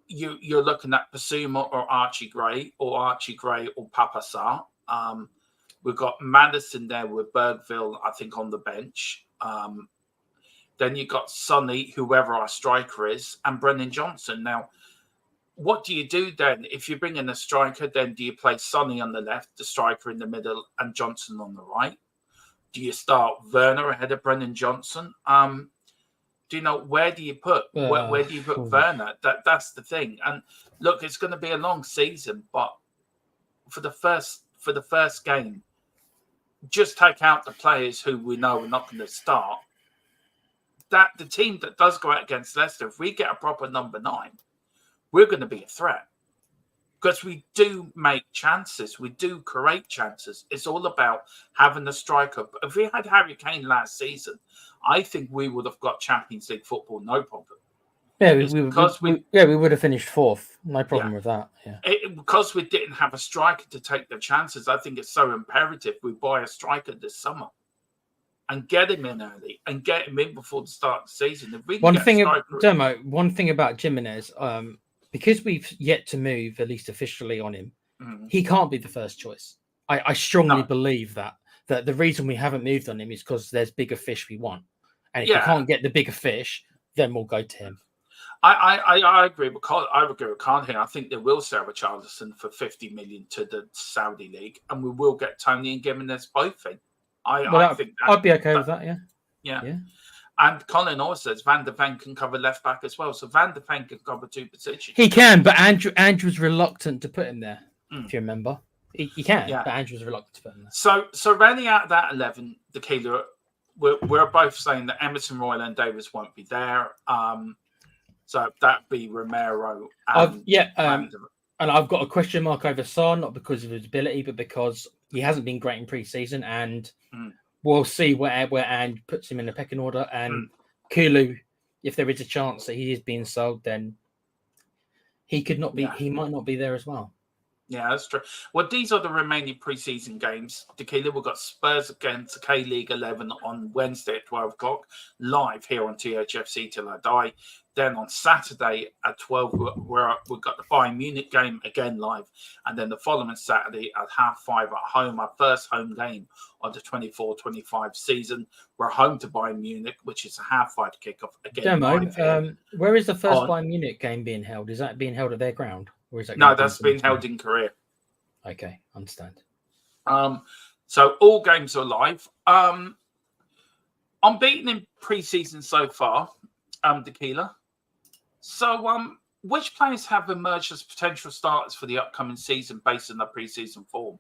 S1: You're looking at Basuma or Archie Gray or Papa Sarr. We've got Madison there with Bergville, I think, on the bench. Then you've got Sonny, whoever our striker is, and Brennan Johnson. Now, what do you do then? If you bring in a striker, then do you play Sonny on the left, the striker in the middle, and Johnson on the right? Do you start Werner ahead of Brennan Johnson? Where do you put Werner? That's the thing. And look, it's going to be a long season, but for the first game, just take out the players who we know are not going to start. That the team that does go out against Leicester, if we get a proper number 9, we're going to be a threat, because we do make chances. We do create chances. It's all about having the striker. If we had Harry Kane last season, I think we would have got Champions League football, no problem.
S2: Yeah, we would have finished 4th. No problem with that. Yeah,
S1: because we didn't have a striker to take the chances. I think it's so imperative we buy a striker this summer and get him in early and get him in before the start of the season. If we
S2: one thing about Jimenez, because we've yet to move, at least officially, on him, he can't be the first choice. I strongly believe that that the reason we haven't moved on him is because there's bigger fish we want. And if you can't get the bigger fish, then we'll go to him.
S1: I agree with Khan here. I think they will sell Richarlison for 50 million to the Saudi League, and we will get Tony and Gimenez both in. I think
S2: I'd be okay with that.
S1: Yeah. And Colin also says Van der Ven can cover left back as well. So Van der Ven can cover 2 positions.
S2: He can, but Ange was reluctant to put him there. If you remember, he can, but Ange was reluctant to put him there.
S1: So rounding out that 11, the Keeler, we're both saying that Emerson, Royal, and Davis won't be there. So that'd be Romero. And
S2: and I've got a question mark over Son, not because of his ability, but because he hasn't been great in pre-season, and we'll see where Ange puts him in the pecking order. And Kulu, if there is a chance that he is being sold, then he could not be. Yeah. He might not be there as well.
S1: Yeah, that's true. Well, these are the remaining pre-season games. Tequila, we've got Spurs against K-League 11 on Wednesday at 12 o'clock, live here on THFC Till I Die. Then on Saturday at 12, we've got the Bayern Munich game, again live. And then the following Saturday at 5:30 at home, our first home game of the 24-25 season. We're home to Bayern Munich, which is a 5:30 kickoff. Again,
S2: where is the first Bayern Munich game being held? Is that being held at their ground? Or is that
S1: that's being held in Korea.
S2: Okay, understand.
S1: So all games are live. Unbeaten in pre-season so far, Tequila. So which players have emerged as potential starters for the upcoming season based on their pre-season form?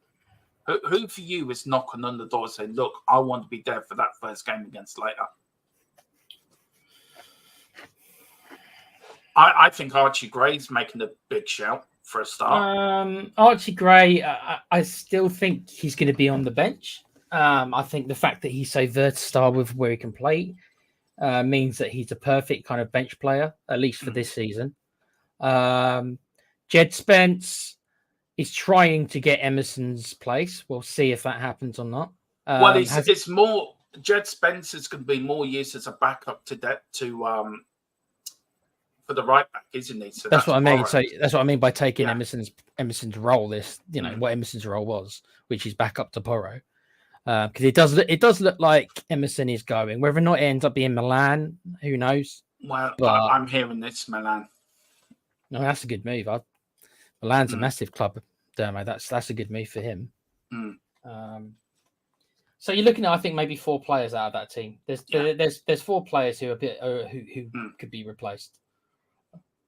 S1: Who for you is knocking on the door saying, look, I want to be there for that first game against Leicester? I think Archie Gray's making a big shout for a start.
S2: Archie Gray, I still think he's going to be on the bench. I think the fact that he's so versatile with where he can play means that he's a perfect kind of bench player, at least for this season. Jed Spence is trying to get Emerson's place. We'll see if that happens or not.
S1: It's more. Jed Spence is going to be more used as a backup for the right back, isn't he? So
S2: that's what I mean. So that's what I mean by taking Emerson's role. What Emerson's role was, which is back up to Porro. Because it does look like Emerson is going. Whether or not it ends up being Milan, who knows?
S1: Well, but I'm hearing this Milan.
S2: No, that's a good move. Milan's a massive club, Dermo. That's a good move for him. So you're looking at, I think, maybe 4 players out of that team. There's 4 players who are who could be replaced.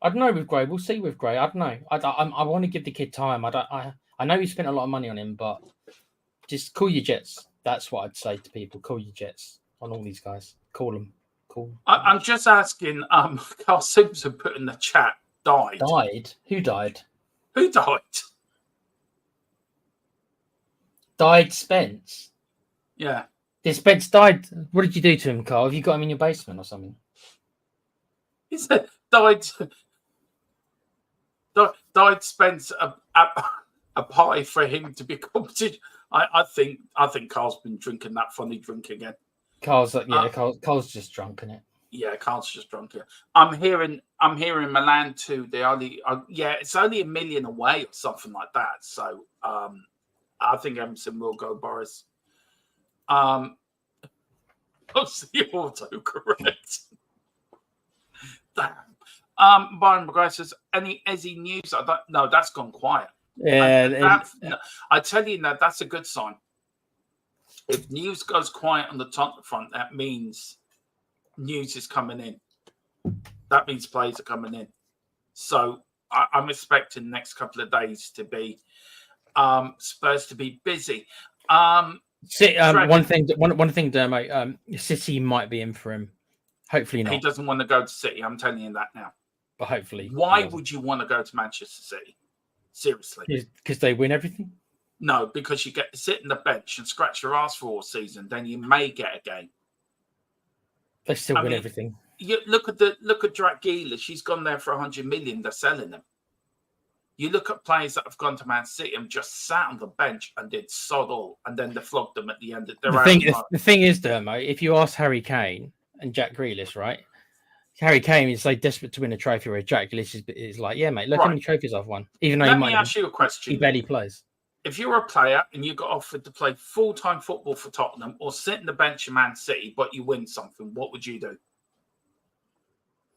S2: I don't know with Gray. We'll see with Gray. I don't know. I want to give the kid time. I know he spent a lot of money on him, but just call your jets. That's what I'd say to people. Call your jets on all these guys. Call them. Call.
S1: I'm just asking. Carl Simpson put in the chat. Died.
S2: Died. Who died?
S1: Who died?
S2: Died Spence.
S1: Yeah.
S2: Did Spence died? What did you do to him, Carl? Have you got him in your basement or something?
S1: He said died. Died Spence a pie for him to be competition. I think Carl's been drinking that funny drink again.
S2: Carl's just drunk in it.
S1: Yeah, Carl's just drunk it. I'm hearing Milan too. They only it's only $1 million away or something like that. So I think Emerson will go, Boris. I'll see autocorrect. Damn. Byron McGrath says, any Ezzy news? I don't know. That's gone quiet.
S2: Yeah.
S1: I tell you that that's a good sign. If news goes quiet on the top front, that means news is coming in. That means players are coming in. So I'm expecting the next couple of days to be Spurs to be busy.
S2: One thing, Dermo, City might be in for him. Hopefully not.
S1: He doesn't want to go to City. I'm telling you that now.
S2: But hopefully.
S1: Why would you want to go to Manchester City? Seriously.
S2: Because they win everything?
S1: No, because you get to sit on the bench and scratch your ass for all season. Then you may get a game.
S2: They still win everything.
S1: You look at Jack Grealish. She's gone there for 100 million. They're selling them. You look at players that have gone to Man City and just sat on the bench and did sod all, and then they flogged them at the end of their
S2: The thing is, Dermo, if you ask Harry Kane and Jack Grealish, right? Harry Kane is so desperate to win a trophy, where Jack Grealish is like, yeah, mate, look how many trophies I've won. Even though
S1: Let me ask you a question.
S2: He barely plays.
S1: if you're a player and you got offered to play full-time football for Tottenham or sit in the bench of Man City, but you win something, what would you do?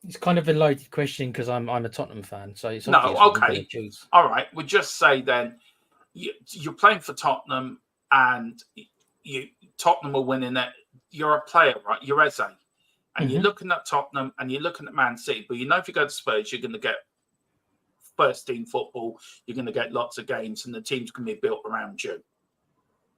S2: It's kind of a loaded question because I'm a Tottenham fan. So it's
S1: okay. All right. We'll just say then you're playing for Tottenham and Tottenham are winning it. You're a player, right? You're Eze. And you're looking at Tottenham and you're looking at Man City. But you know if you go to Spurs, you're going to get first team football. You're going to get lots of games and the team's going to be built around you.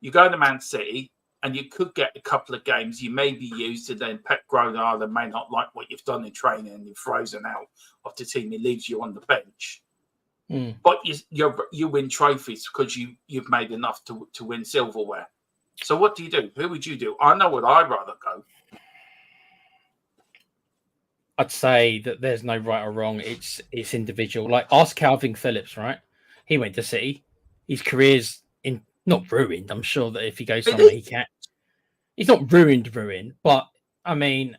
S1: You go to Man City and you could get a couple of games. You may be used and then Pep Guardiola may not like what you've done in training and you're frozen out of the team. He leaves you on the bench. But you win trophies because you've made enough to win silverware. So what do you do? Who would you do? I know what I'd rather go.
S2: I'd say that there's no right or wrong. It's individual. Like ask Calvin Phillips, right? He went to City. His career's not ruined. I'm sure that if he goes somewhere, he can. He's not ruined, but I mean,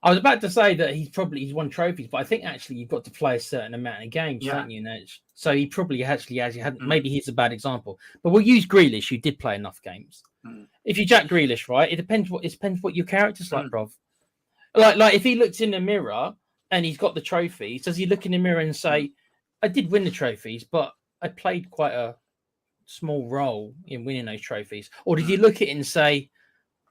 S2: I was about to say that he's won trophies, but I think actually you've got to play a certain amount of games, don't you? So he probably actually has. Maybe he's a bad example, but we'll use Grealish, who did play enough games. If you Jack Grealish, right? It depends what your character's like, bruv. Like if he looks in the mirror and he's got the trophies, does he look in the mirror and say, "I did win the trophies, but I played quite a small role in winning those trophies," or did he look at it and say,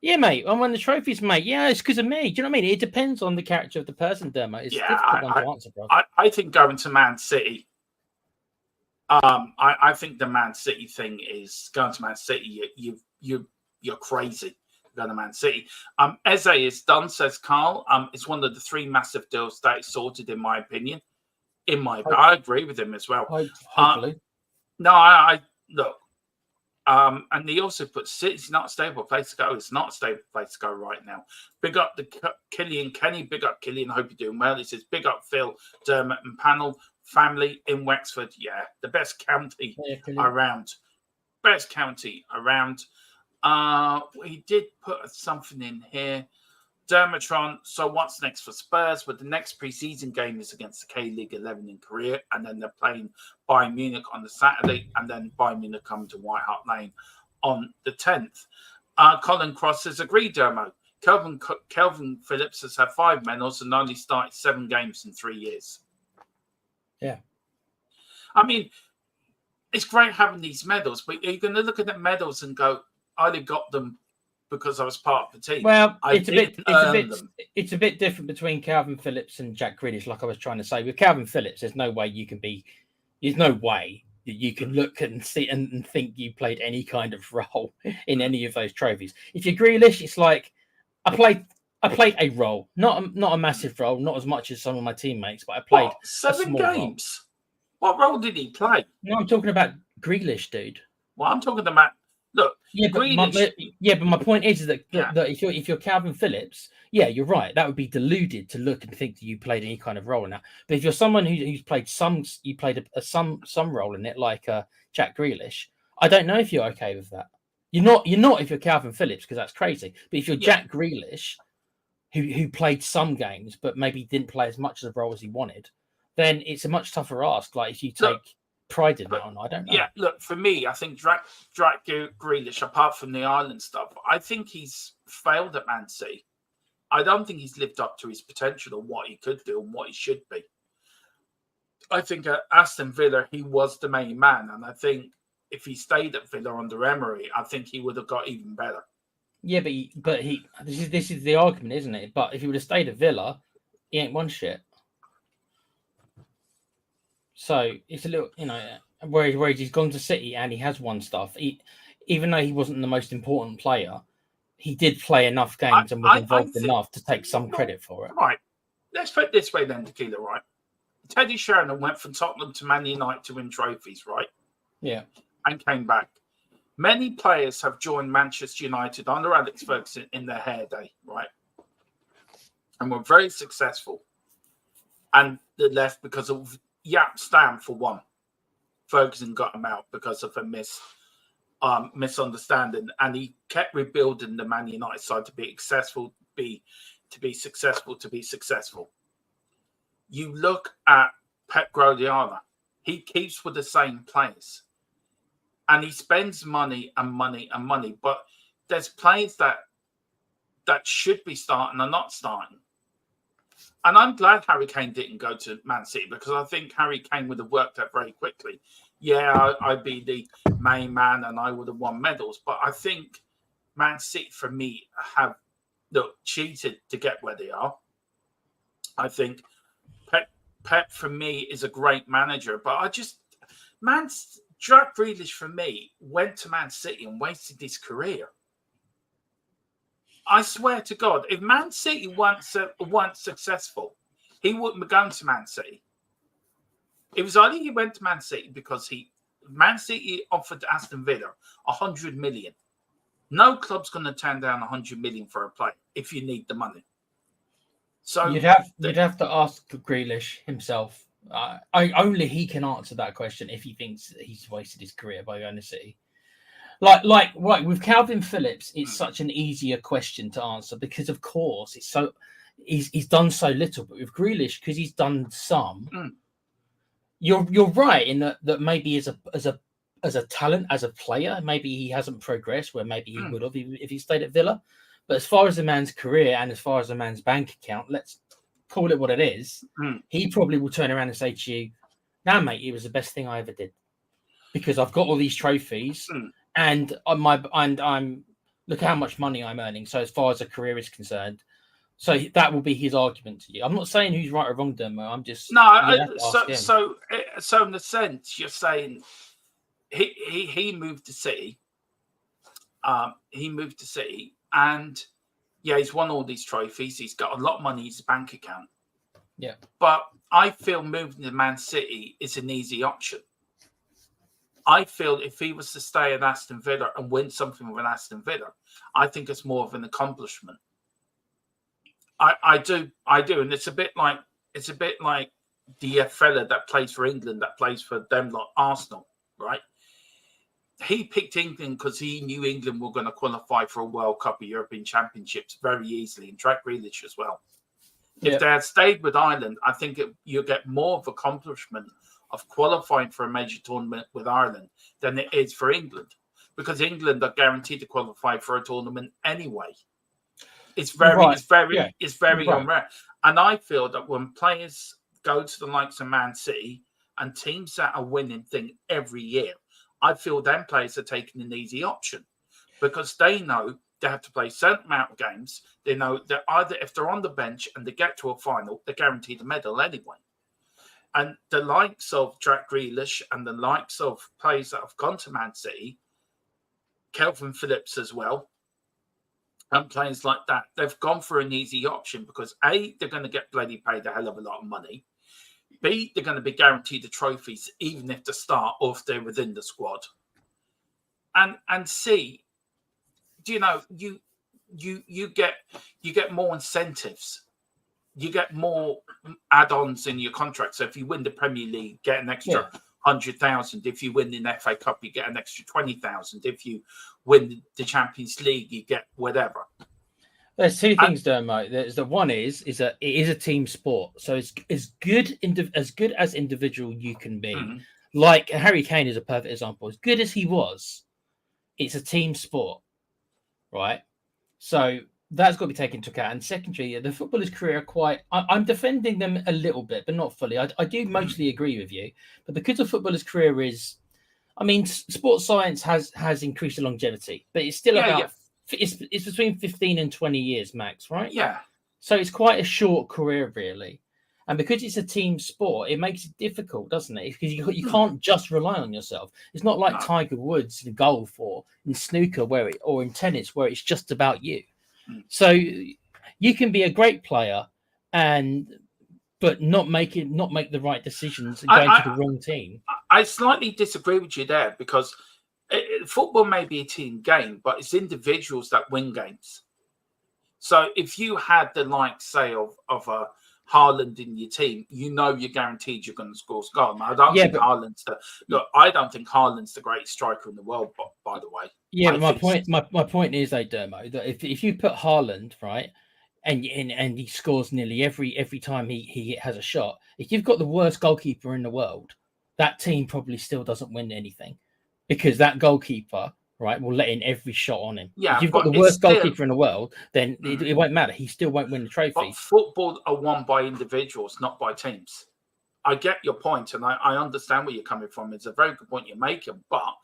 S2: "Yeah, mate, I won the trophies, mate. Yeah, it's because of me." Do you know what I mean? It depends on the character of the person, Dermo. It's a difficult one to answer, bro.
S1: I think going to Man City. I think the Man City thing is going to Man City. You're crazy going to Man City. Eze is done, says Carl. It's one of the three massive deals that is sorted, in my opinion. I agree with him as well.
S2: Hopefully.
S1: No, I look. And he also puts City's not a stable place to go. It's not a stable place to go right now. Big up the Killian Kenny. Big up Killian. Hope you're doing well. He says, big up Phil, Dermot and panel family in Wexford. Yeah, the best county around. Best county around. He did put something in here. Dermatron, so what's next for Spurs? But the next pre-season game is against the K-League 11 in Korea, and then they're playing Bayern Munich on the Saturday, and then Bayern Munich come to White Hart Lane on the 10th. Colin Cross says, agreed, Dermo. Kelvin Phillips has had 5 medals and only started 7 games in 3 years.
S2: Yeah.
S1: I mean, it's great having these medals, but you're going to look at the medals and go, I only got them because I was part of the team.
S2: Well, it's a bit different between Calvin Phillips and Jack Grealish, like I was trying to say. With Calvin Phillips, there's no way that you can look and see and think you played any kind of role in any of those trophies. If you're Grealish, it's like I played a role, not a massive role, not as much as some of my teammates, but I played
S1: 7 games. Role. What role did he play?
S2: No, I'm talking about Grealish, dude.
S1: Well, I'm talking about. Look,
S2: but my point is that if you're Calvin Phillips, yeah, you're right. That would be deluded to look and think that you played any kind of role in that. But if you're someone who's played some role in it, like Jack Grealish, I don't know if you're okay with that. You're not if you're Calvin Phillips, because that's crazy. But if you're Jack Grealish, who played some games but maybe didn't play as much of a role as he wanted, then it's a much tougher ask. Like if you take pride in that or not, I don't know.
S1: Yeah, look, for me, I think Jack Grealish, apart from the Ireland stuff, I think he's failed at Man City. I don't think he's lived up to his potential or what he could do and what he should be. I think at Aston Villa, he was the main man. And I think if he stayed at Villa under Emery, I think he would have got even better.
S2: Yeah, but this is the argument, isn't it? But if he would have stayed at Villa, he ain't won shit. So it's a little, whereas he's gone to City and he has won stuff. Even though he wasn't the most important player, he did play enough games and was involved enough to take some credit for it.
S1: Right. Let's put it this way then, Tequila, right? Teddy Sheringham went from Tottenham to Man United to win trophies, right?
S2: Yeah.
S1: And came back. Many players have joined Manchester United under Alex Ferguson in their heyday, right? And were very successful. And they left because of Yap Stam, for one. Ferguson got him out because of a misunderstanding, and he kept rebuilding the Man United side to be successful. You look at Pep Guardiola; he keeps with the same players, and he spends money and money and money. But there's players that should be starting are not starting. And I'm glad Harry Kane didn't go to Man City, because I think Harry Kane would have worked out very quickly. Yeah, I'd be the main man and I would have won medals. But I think Man City, for me, have cheated to get where they are. I think Pep for me is a great manager, but Jack Grealish for me went to Man City and wasted his career. I swear to God, if Man City weren't successful, he wouldn't have gone to Man City. It was only he went to Man City because Man City offered Aston Villa 100 million. No club's going to turn down 100 million for a player if you need the money. So
S2: you'd have to ask Grealish himself. Only he can answer that question if he thinks he's wasted his career by going to City. Like with Calvin Phillips, it's such an easier question to answer because, of course, he's done so little. But with Grealish, because he's done some, you're right in that maybe as a talent, as a player, maybe he hasn't progressed where maybe he would have if he stayed at Villa. But as far as a man's career and as far as a man's bank account, let's call it what it is. He probably will turn around and say to you, "Nah, mate, it was the best thing I ever did because I've got all these trophies." And I'm look how much money I'm earning. So as far as a career is concerned, so that will be his argument to you. I'm not saying who's right or wrong, Dermo. I'm just
S1: so in the sense you're saying he moved to City. He moved to City, and he's won all these trophies. He's got a lot of money in his bank account.
S2: Yeah,
S1: but I feel moving to Man City is an easy option. I feel if he was to stay at Aston Villa and win something with Aston Villa, I think it's more of an accomplishment. I do, and it's a bit like the fella that plays for England, that plays for them like Arsenal, right? He picked England because he knew England were going to qualify for a World Cup or European Championships very easily, and Jack Grealish as well. If they had stayed with Ireland, I think you get more of accomplishment of qualifying for a major tournament with Ireland than it is for England, because England are guaranteed to qualify for a tournament anyway. It's very unrare. And I feel that when players go to the likes of Man City and teams that are winning thing every year, I feel them players are taking an easy option because they know they have to play a certain amount of games. They know that either if they're on the bench and they get to a final, they're guaranteed a medal anyway. And the likes of Jack Grealish and the likes of players that have gone to Man City, Calvin Phillips as well, and players like that, they've gone for an easy option because A, they're going to get bloody paid a hell of a lot of money. B, they're going to be guaranteed the trophies even if they start or if they're within the squad. And C, do you know, you get more incentives. You get more add-ons in your contract. So if you win the Premier League, get an extra 100,000. If you win the FA Cup, you get an extra 20,000. If you win the Champions League, you get whatever.
S2: There's two things, Dermo. There's the one is that it is a team sport, so it's as good as individual you can be. Mm-hmm. Like Harry Kane is a perfect example. As good as he was, it's a team sport, right? So that's got to be taken into account. And secondly, the footballer's career I'm defending them a little bit, but not fully. I do mostly agree with you. But because the footballer's career is, I mean, sports science has increased the longevity, but it's still it's between 15 and 20 years max, right?
S1: Yeah.
S2: So it's quite a short career, really. And because it's a team sport, it makes it difficult, doesn't it? Because you can't just rely on yourself. It's not like Tiger Woods in golf or in snooker or in tennis where it's just about you. So you can be a great player but not make the right decisions and going to the wrong team.
S1: I slightly disagree with you there because football may be a team game, but it's individuals that win games. So if you had the like, say, of a Haaland in your team, you're guaranteed you're going to score goals. I don't think Haaland's the greatest striker in the world, by the way.
S2: Yeah, my point is, though, Dermo, that if you put Haaland, right, and he scores nearly every time he has a shot, if you've got the worst goalkeeper in the world, that team probably still doesn't win anything. because that goalkeeper, right, will let in every shot on him.
S1: Yeah,
S2: if you've got the worst goalkeeper in the world, then it won't matter. He still won't win the trophy.
S1: But football are won by individuals, not by teams. I get your point, and I understand where you're coming from. It's a very good point you're making, but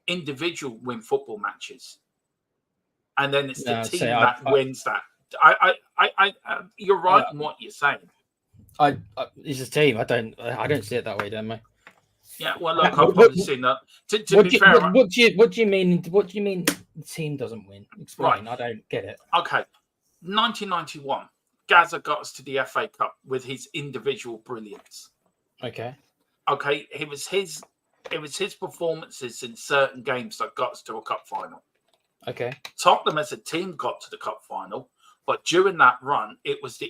S1: individual win football matches, and then it's the team that wins that. You're right in what you're saying.
S2: It's a team. I don't see it that way, don't I?
S1: Yeah, well, look, I've probably seen that. To be fair,
S2: what do you mean? What do you mean the team doesn't win? Explain. Right. I don't get it.
S1: Okay, 1991, Gazza got us to the FA Cup with his individual brilliance.
S2: Okay,
S1: it was his performances in certain games that got us to a cup final.
S2: Okay,
S1: Tottenham as a team got to the cup final, but during that run, it was the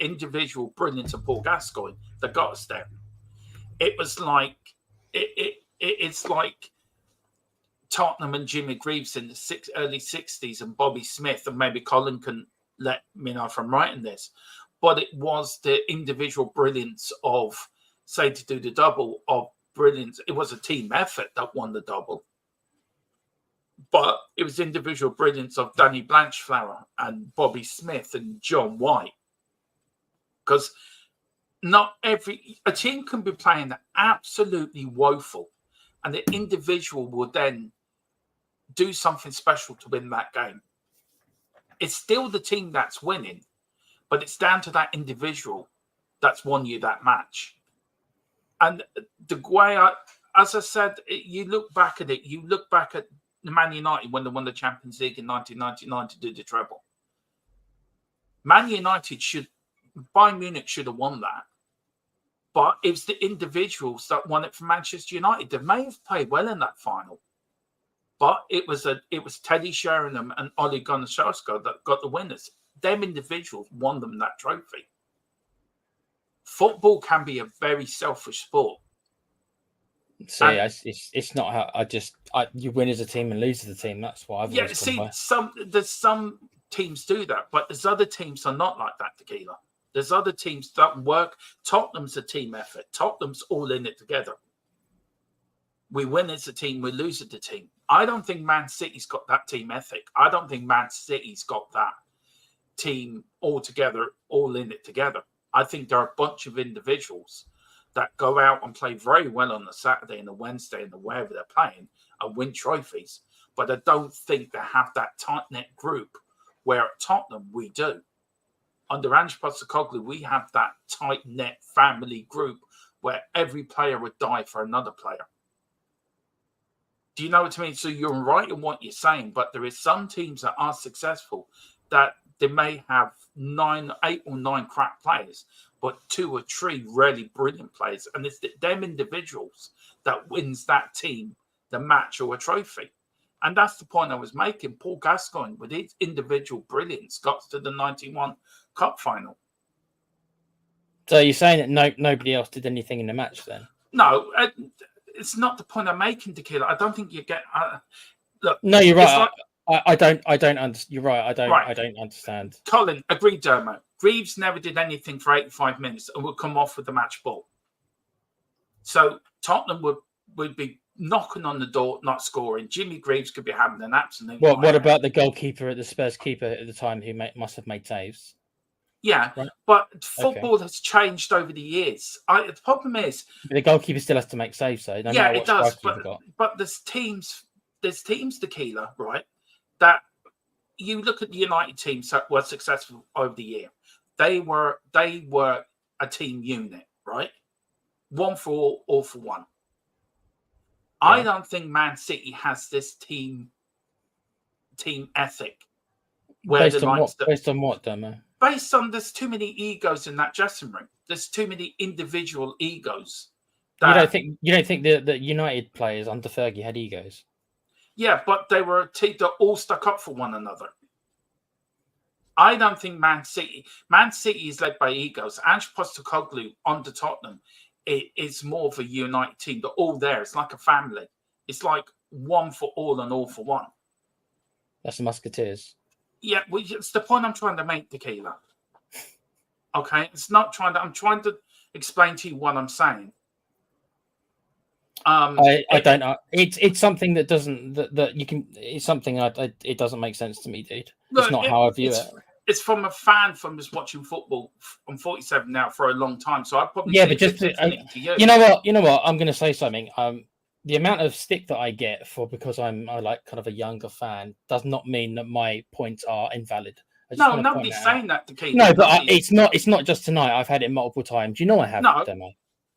S1: individual brilliance of Paul Gascoigne that got us there. It was like it's like Tottenham and Jimmy Greaves in the early 60s and Bobby Smith, and maybe Colin can let me know if I'm right in this, but it was the individual brilliance of, say, to do the double of brilliance. It was a team effort that won the double, but it was individual brilliance of Danny Blanchflower and Bobby Smith and John White. Because not a team can be playing absolutely woeful, and the individual will then do something special to win that game. It's still the team that's winning, but it's down to that individual that's won you that match. And the way as I said, you look back at it, you look back at Man United when they won the Champions League in 1999 to do the treble. Man United Bayern Munich should have won that. But it was the individuals that won it for Manchester United. They may have played well in that final, but it was Teddy Sheringham and Ole Gunnar Solskjaer that got the winners. Them individuals won them that trophy. Football can be a very selfish sport.
S2: See, it's not how you win as a team and lose as a team. That's what I've always gone by.
S1: There's some teams do that, but there's other teams are not like that, Tequila. There's other teams that work. Tottenham's a team effort. Tottenham's all in it together. We win as a team, we lose as a team. I don't think Man City's got that team ethic. I don't think Man City's got that team all together, all in it together. I think there are a bunch of individuals that go out and play very well on the Saturday and the Wednesday and wherever they're playing and win trophies. But I don't think they have that tight-knit group where at Tottenham we do. Under Ange Postecoglou, we have that tight-knit family group where every player would die for another player. Do you know what I mean? So you're right in what you're saying, but there is some teams that are successful that they may have 8 or 9 crap players, but 2 or 3 really brilliant players. And it's them individuals that wins that team the match or a trophy. And that's the point I was making. Paul Gascoigne, with his individual brilliance, got to the 91 Cup final.
S2: So you're saying that nobody else did anything in the match then?
S1: No, it's not the point I'm making, Tequila. I don't think you get... look.
S2: No, you're right. I don't understand. You're right. I don't understand.
S1: Colin, agreed, Dermot. Greaves never did anything for 85 minutes and would come off with the match ball. So Tottenham would be knocking on the door, not scoring. Jimmy Greaves could be having an absolute...
S2: What about the goalkeeper, the Spurs keeper at the time, who must have made saves?
S1: Yeah, right. But football has changed over the years. The problem is...
S2: The goalkeeper still has to make saves, though.
S1: No, yeah, it does. But there's teams, Tequila, right, that you look at the United teams that were successful over the year. They were a team unit, right? One for all for one. Yeah. I don't think Man City has this team ethic.
S2: Based on what, Demo?
S1: Based on there's too many egos in that dressing room. There's too many individual egos.
S2: You don't think the United players under Fergie had egos?
S1: Yeah, but they were a team that all stuck up for one another. I don't think Man City is led by egos. Ange Postecoglou under Tottenham is more of a united team. They're all there. It's like a family. It's like one for all and all for one.
S2: That's the Musketeers.
S1: Yeah, well, it's the point I'm trying to make, Tequila. Okay, I'm trying to explain to you what I'm saying.
S2: I don't know. It's something that doesn't that you can. It's something it doesn't make sense to me, dude. Look, it's not how I view it.
S1: It's from a fan from just watching football. I'm 47 now for a long time, so I probably
S2: but just to you. You know what? I'm going to say something. The amount of stick that I get because I like kind of a younger fan does not mean that my points are invalid.
S1: No, nobody's saying that to Keith.
S2: No, but it's not just tonight. I've had it multiple times. You know I have. No. Demo.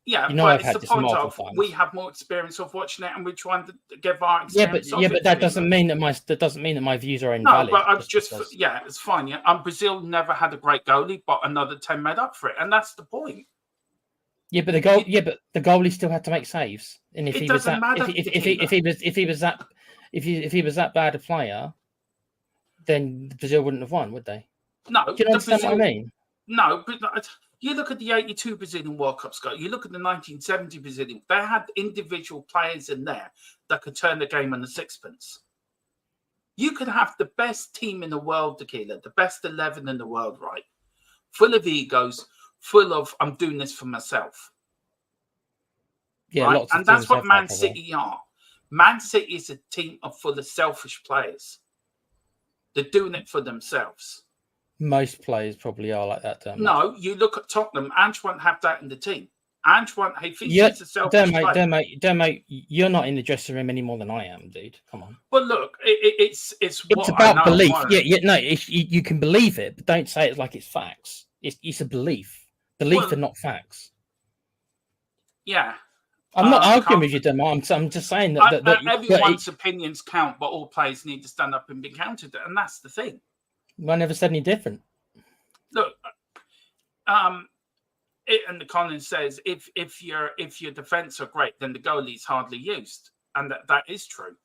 S1: Yeah, you know, but it's the point of we have more experience of watching it, and we're trying to give our experience.
S2: But that doesn't mean that my views are invalid.
S1: No, but I'm it's fine. Yeah, Brazil never had a great goalie, but another 10 made up for it, and that's the point.
S2: Yeah, but the goalie still had to make saves, and if he was that bad a player, then Brazil wouldn't have won, would they?
S1: No,
S2: do you understand what I mean?
S1: No, but. You look at the 82 Brazilian World Cup squad. You look at the 1970 Brazilian. They had individual players in there that could turn the game on the sixpence. You could have the best team in the world, Tequila, the best 11 in the world, right? Full of egos, full of I'm doing this for myself.
S2: Yeah,
S1: right? And that's what Man City are. Man City is a team full of selfish players. They're doing it for themselves.
S2: Most players probably are like that.
S1: No, you look at Tottenham. Ange won't have that in the team. Ange won't. He's a selfish player. Mate,
S2: you're not in the dressing room any more than I am, dude. Come on.
S1: Well, look, it's
S2: about belief. You can believe it, but don't say it like it's facts. It's a belief. Belief and not facts.
S1: Yeah.
S2: I'm not arguing with you, Demo. I'm just saying that
S1: everyone's opinions count, but all players need to stand up and be counted, and that's the thing.
S2: I never said any different.
S1: Look, and the Collins says if your defense are great, then the goalie's hardly used, and that is true.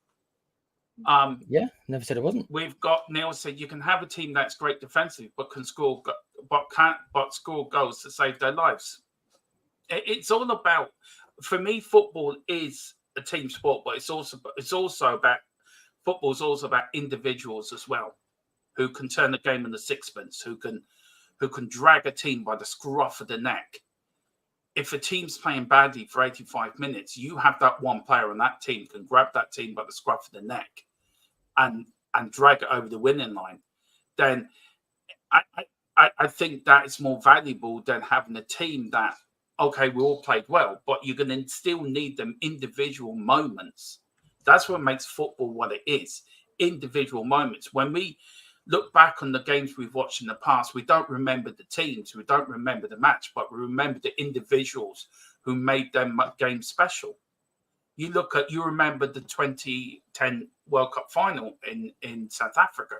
S2: Yeah, never said it wasn't.
S1: We've got Neil said you can have a team that's great defensively, but can't score goals to save their lives. It's all about, for me, football is a team sport, but it's also about football's also about individuals as well, who can turn the game in the sixpence, who can drag a team by the scruff of the neck. If a team's playing badly for 85 minutes, you have that one player on that team can grab that team by the scruff of the neck and drag it over the winning line. Then I think that is more valuable than having a team that, okay, we all played well, but you're going to still need them individual moments. That's what makes football what it is, individual moments. When we look back on the games we've watched in the past, we don't remember the teams, we don't remember the match, but we remember the individuals who made them games special. You remember the 2010 World Cup final in South Africa.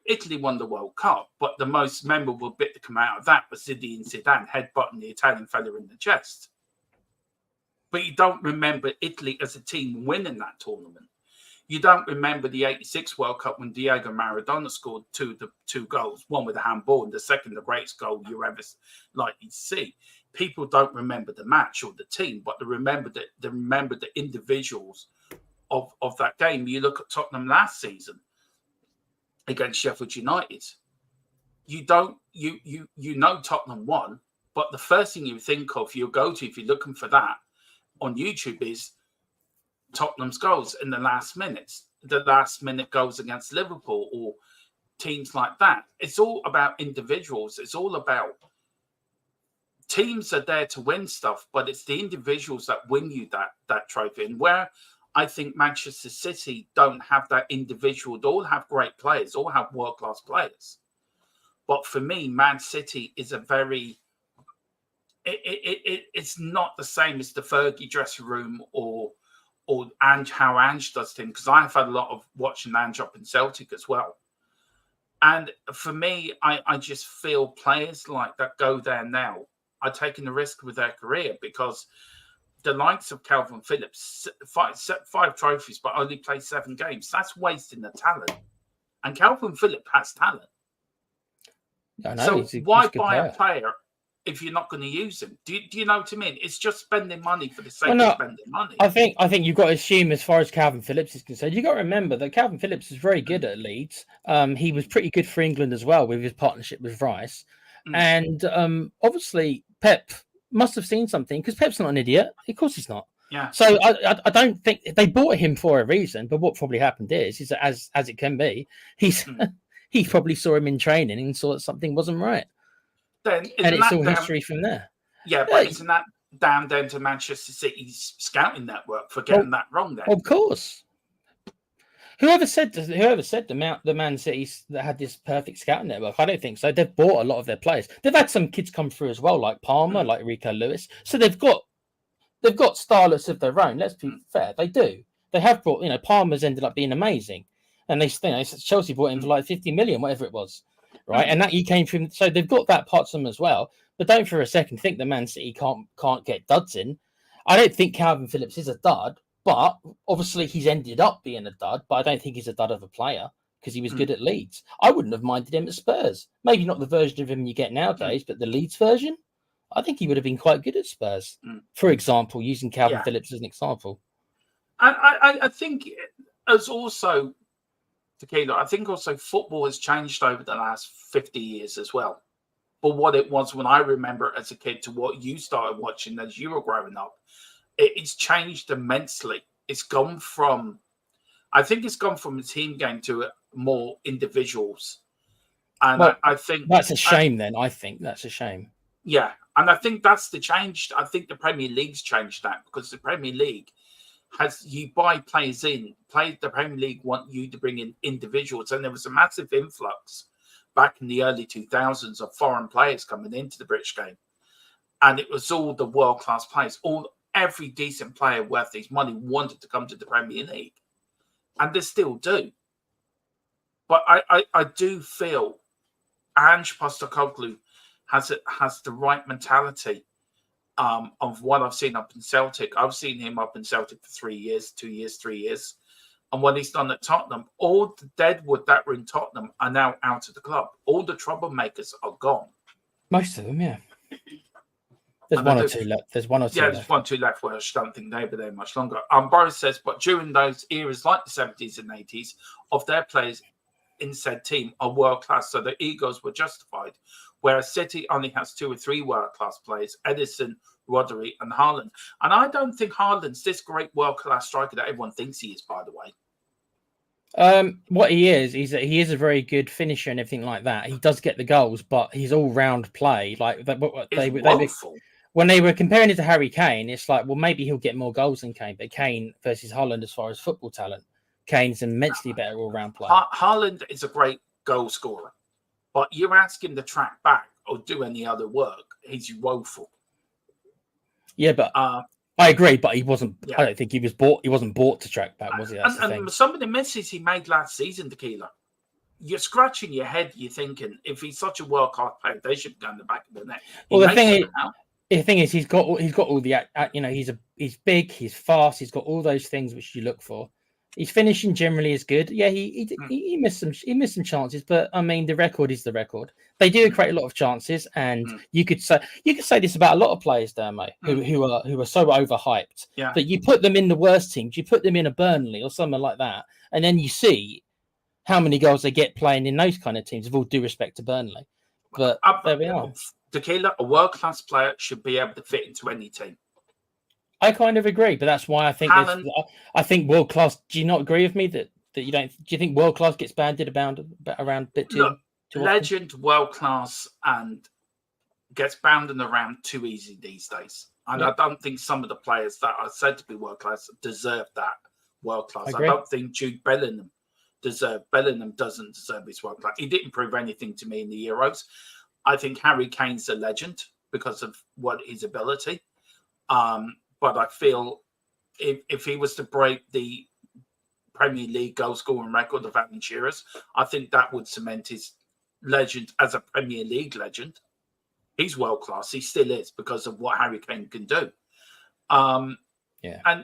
S1: Italy won the World Cup, but the most memorable bit to come out of that was Zinedine Zidane headbutting the Italian fella in the chest. But you don't remember Italy as a team winning that tournament. You don't remember the 86 World Cup when Diego Maradona scored two goals, one with a handball and the second the greatest goal you ever likely to see. People don't remember the match or the team, but they remember the individuals of that game. You look at Tottenham last season against Sheffield United. You know Tottenham won, but the first thing you think of, you'll go to if you're looking for that on YouTube is Tottenham's goals in the last minute goals against Liverpool or teams like that. It's all about individuals. It's all about teams are there to win stuff, but it's the individuals that win you that trophy. And where I think Manchester City don't have that individual, they all have great players, all have world-class players. But for me, Man City is a very it's not the same as the Fergie dressing room or Ange, how Ange does things, because I've had a lot of watching Ange up in Celtic as well. And for me, I just feel players like that go there now are taking the risk with their career, because the likes of Calvin Phillips, five trophies, but only played 7 games. That's wasting the talent. And Calvin Phillips has talent.
S2: I know,
S1: so why buy a player if you're not going to use him? Do you know what I mean? It's just spending money for the sake of spending money.
S2: I think you've got to assume, as far as Calvin Phillips is concerned, you've got to remember that Calvin Phillips is very good at Leeds. He was pretty good for England as well with his partnership with Rice. And obviously Pep must have seen something because Pep's not an idiot. Of course he's not.
S1: Yeah.
S2: So I don't think they bought him for a reason. But what probably happened is that as it can be, he probably saw him in training and saw that something wasn't right.
S1: And
S2: it's all history from there.
S1: Yeah, but isn't that down to Manchester City's scouting network for getting that wrong then?
S2: Of course. Whoever said the Man City that had this perfect scouting network? I don't think so. They've bought a lot of their players. They've had some kids come through as well, like Palmer, like Rico Lewis. So they've got starlets of their own. Let's be fair. They do. They have brought, Palmer's ended up being amazing. And Chelsea bought him for like 50 million, whatever it was. Right. And that he came from, so they've got that part to them as well. But don't for a second think the Man City can't get duds in. I don't think Calvin Phillips is a dud, but obviously he's ended up being a dud. But I don't think he's a dud of a player because he was good at Leeds. I wouldn't have minded him at Spurs. Maybe not the version of him you get nowadays, but the Leeds version, I think he would have been quite good at Spurs. For example, using Calvin Phillips as an example.
S1: I think as also, Tequila, I think also football has changed over the last 50 years as well. But what it was when I remember as a kid to what you started watching as you were growing up, it's changed immensely. It's gone from a team game to more individuals. And I think
S2: that's a shame then. I think that's a shame.
S1: Yeah. And I think that's the change. I think the Premier League's changed that because the Premier League you buy players in. The Premier League want you to bring in individuals. And there was a massive influx back in the early 2000s of foreign players coming into the British game. And it was all the world-class players. Every decent player worth his money wanted to come to the Premier League. And they still do. But I do feel Ange Postecoglou has the right mentality of what I've seen up in Celtic. I've seen him up in Celtic for 3 years, 2 years, 3 years. And what he's done at Tottenham, all the deadwood that were in Tottenham are now out of the club. All the troublemakers are gone.
S2: Most of them, yeah. There's one or two left. There's one or two left.
S1: There's 1 or 2 left where I don't think they'll be there much longer. Boris says, but during those eras like the 70s and 80s, of their players in said team are world-class, so their egos were justified. Whereas City only has 2 or 3 world-class players, Edison, Rodri and Haaland. And I don't think Haaland's this great world-class striker that everyone thinks he is, by the way.
S2: What he is a very good finisher and everything like that. He does get the goals, but his all-round play, like when they were comparing it to Harry Kane, it's like, well, maybe he'll get more goals than Kane, but Kane versus Haaland, as far as football talent, Kane's an immensely better all-round player.
S1: Haaland is a great goal scorer, but you ask him to track back or do any other work, he's woeful.
S2: Yeah, but I agree, but he wasn't. Yeah. I don't think he was bought. He wasn't bought to track back, was he?
S1: And some of the misses he made last season, Tequila, you're scratching your head. You're thinking, if he's such a world class player, they should go in the back of the net.
S2: Well, the thing is, he's got all the. He's big, he's fast, he's got all those things which you look for. His finishing generally is good. Yeah, he missed some chances, but I mean the record is the record. They do create a lot of chances, and you could say this about a lot of players, Dermo, who are so overhyped.
S1: Yeah.
S2: That you put them in the worst teams, you put them in a Burnley or something like that, and then you see how many goals they get playing in those kind of teams. With all due respect to Burnley, but there we are.
S1: Tequila, a world class player should be able to fit into any team.
S2: I kind of agree, but that's why I think world class. Do you not agree with me that you don't? Do you think world class gets banded around a bit too?
S1: Look, legend, world class, and gets bounded around too easy these days. And I don't think some of the players that are said to be world class deserve that world class. I don't think Jude Bellingham doesn't deserve his world class. He didn't prove anything to me in the Euros. I think Harry Kane's a legend because of his ability. But I feel if he was to break the Premier League goal scoring record of Alan Shearer's, I think that would cement his legend as a Premier League legend. He's world class. He still is because of what Harry Kane can do. And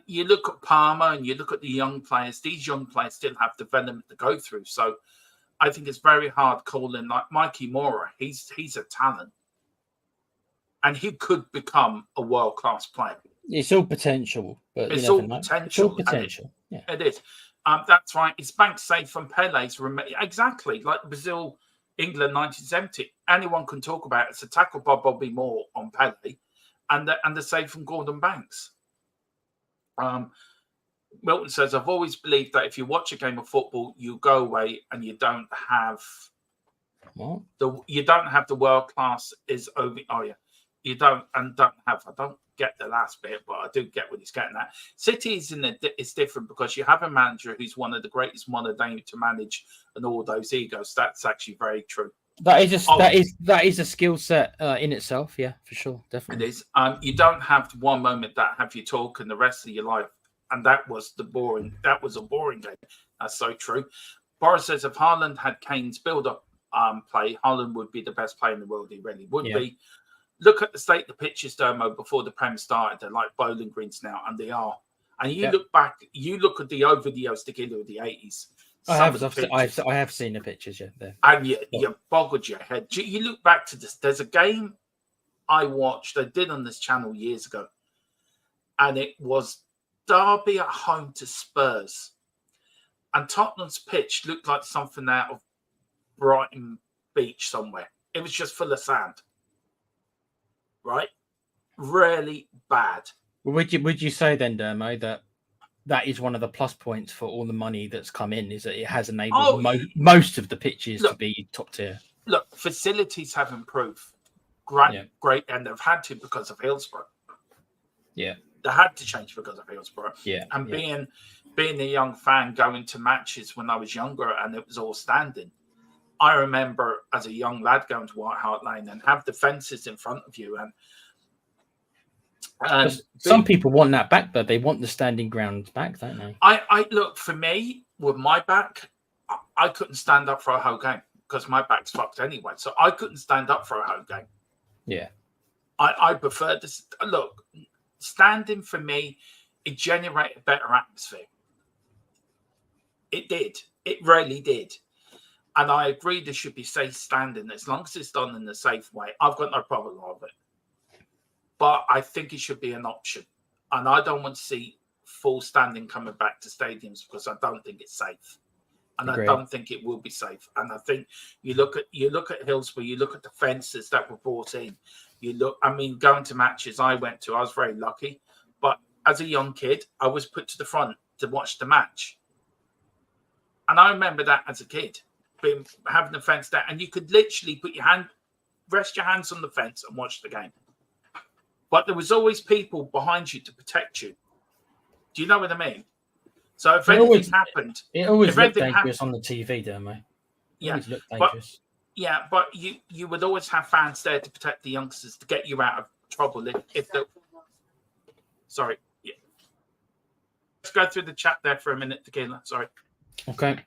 S1: you look at Palmer and you look at the young players. These young players still have development to go through. So I think it's very hard calling like Mikey Mora. He's a talent. And he could become a world-class player.
S2: It's all potential. But
S1: it's all potential.
S2: It's all potential.
S1: It is. That's right. It's bank safe from Pele's. Exactly. Like Brazil, England, 1970. Anyone can talk about it. It's a tackle by Bobby Moore on Pele. and the save from Gordon Banks. Milton says, I've always believed that if you watch a game of football, you go away and you don't have the world class is over. Oh yeah, you don't have. I don't get the last bit, but I do get what he's getting at. City is different because you have a manager who's one of the greatest modern to manage and all those egos. That's actually very true.
S2: That is a skill set in itself. Yeah, for sure, definitely.
S1: It is. You don't have one moment that have you talk and the rest of your life. And that was a boring game. That's so true. Boris says if Haaland had Kane's build-up play, Haaland would be the best player in the world. He really would be. Look at the state of the pitches, Dermo, before the Prem started. They're like bowling greens now, and they are. And you look back, you look at the videos together of the 80s.
S2: I have seen the pictures, there.
S1: And you boggled your head. You look back to this. There's a game I watched, I did on this channel years ago, and it was Derby at home to Spurs, and Tottenham's pitch looked like something out of Brighton Beach somewhere. It was just full of sand, right? Really bad.
S2: Would you say then, Dermo, that is one of the plus points for all the money that's come in, is that it has enabled most of the pitches to be top tier?
S1: Look, facilities have improved, great, and they've had to because of Hillsborough.
S2: Yeah.
S1: They had to change because of Hillsborough. And being a young fan going to matches when I was younger and it was all standing. I remember as a young lad going to White Hart Lane and have the fences in front of you. And
S2: some people want that back, but they want the standing ground back, don't they?
S1: I look, for me, with my back, I couldn't stand up for a whole game because my back's fucked anyway. So I couldn't stand up for a whole game.
S2: Yeah.
S1: I prefer this. Look, standing for me, it generated a better atmosphere. It did. It really did. And I agree there should be safe standing. As long as it's done in a safe way, I've got no problem with it. But I think it should be an option. And I don't want to see full standing coming back to stadiums because I don't think it's safe. And I don't think it will be safe. And I think you look at Hillsborough, you look at the fences that were brought in. Going to matches I went to, I was very lucky. But as a young kid, I was put to the front to watch the match. And I remember that as a kid, having the fence there. And you could literally rest your hands on the fence and watch the game. But there was always people behind you to protect you. Do you know what I mean? So if anything happened...
S2: It always looked dangerous on the TV, don't it?
S1: Yeah.
S2: It looked dangerous.
S1: But you would always have fans there to protect the youngsters, to get you out of trouble. Sorry. Yeah. Let's go through the chat there for a minute, Tequila. Sorry.
S2: Okay.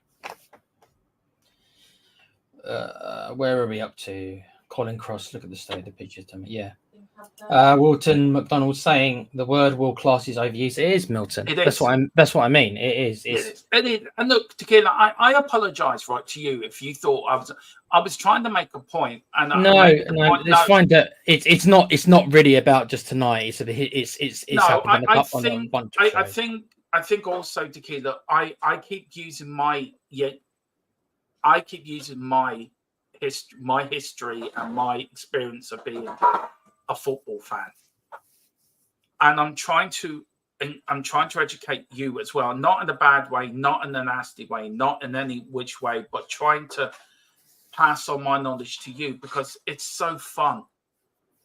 S2: Where are we up to? Colin Cross, look at the state of the pitches. Yeah. Wilton McDonald saying the word world class is overused. It is, Milton.
S1: It is.
S2: That's what I mean. It is.
S1: It is. And look, Tequila, I apologise to you if you thought I was trying to make a point. And
S2: it's fine. That it's not really about just tonight. It's happened on a bunch of shows.
S1: I think also, Tequila, I keep using my history and my experience of being a football fan, and I'm trying to educate you as well, not in a bad way, not in a nasty way, not in any which way, but trying to pass on my knowledge to you because it's so fun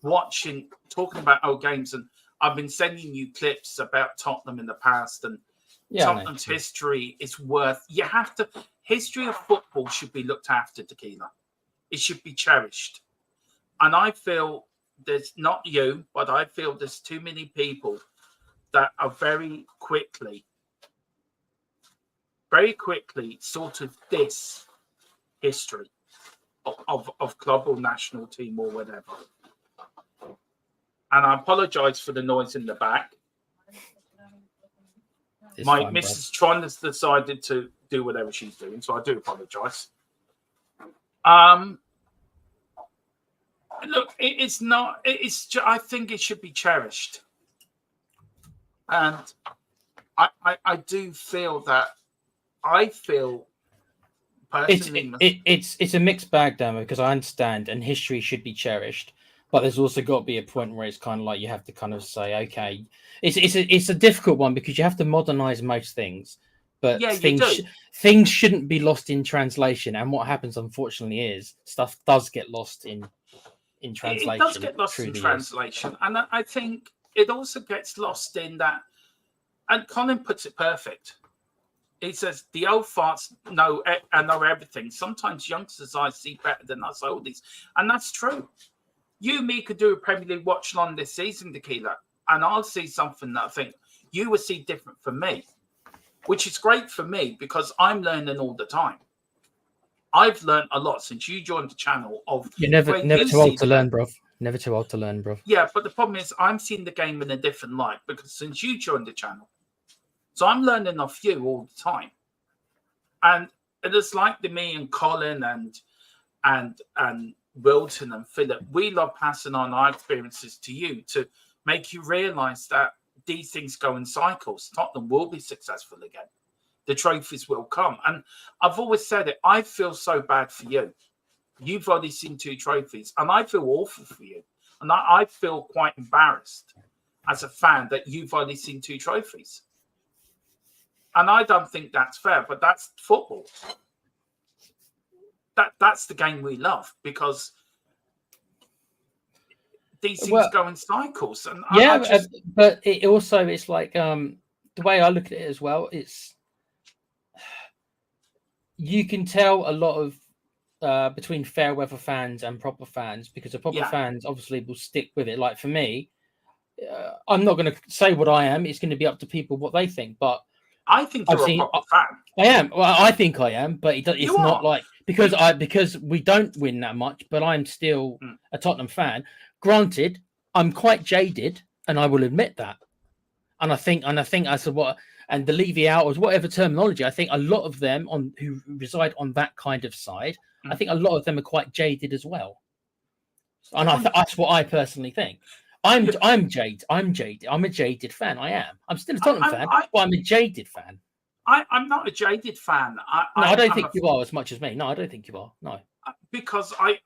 S1: talking about old games. And I've been sending you clips about Tottenham in the past, and Tottenham's history is history of football should be looked after, Tequila. It should be cherished. And I feel there's not you, but I feel there's too many people that are very quickly sort of this history of club or national team or whatever. And I apologise for the noise in the back. My Mrs. Tron has decided to do whatever she's doing, so I do apologise. Look, it's not. I think it should be cherished, and I do feel that. I feel personally,
S2: it's a mixed bag, Damo, because I understand, and history should be cherished. But there's also got to be a point where it's kind of like you have to kind of say, okay, it's a difficult one because you have to modernize most things, but things shouldn't be lost in translation. And what happens, unfortunately, is stuff does get lost in translation.
S1: It does get lost in translation, and I think it also gets lost in that. And Colin puts it perfect. He says the old farts know everything. Sometimes youngsters' eyes see better than us oldies, and that's true. You and me could do a Premier League watch along this season, Tequila, and I'll see something that I think you will see different from me, which is great for me because I'm learning all the time. I've learned a lot since you joined the channel.
S2: You're never too old to learn, bro. Never too old to learn, bro.
S1: Yeah, but the problem is I'm seeing the game in a different light because since you joined the channel, so I'm learning off you all the time, and it's like me and Colin and Wilton and Philip, we love passing on our experiences to you to make you realise that these things go in cycles. Tottenham will be successful again. The trophies will come. And I've always said it, I feel so bad for you. You've only seen 2 trophies, and I feel awful for you. And I feel quite embarrassed as a fan that you've only seen 2 trophies. And I don't think that's fair, but that's football. That's the game we love because these things go in cycles. And
S2: but it also it's like the way I look at it as well. It's you can tell a lot of between fair weather fans and proper fans because the proper fans obviously will stick with it. Like for me, I'm not going to say what I am. It's going to be up to people what they think, but.
S1: I think you're a proper fan.
S2: I am. Well, I think I am, but it's not like because we don't win that much. But I'm still a Tottenham fan. Granted, I'm quite jaded, and I will admit that. And I think I said what and the Levy out or whatever terminology. I think a lot of them who reside on that kind of side, I think a lot of them are quite jaded as well. And that's what I personally think. I'm jaded. I'm a jaded fan. I am. I'm still a Tottenham fan, but I'm a jaded fan.
S1: I'm not a jaded fan.
S2: I don't think you are as much as me. No, I don't think you are. No,
S1: because I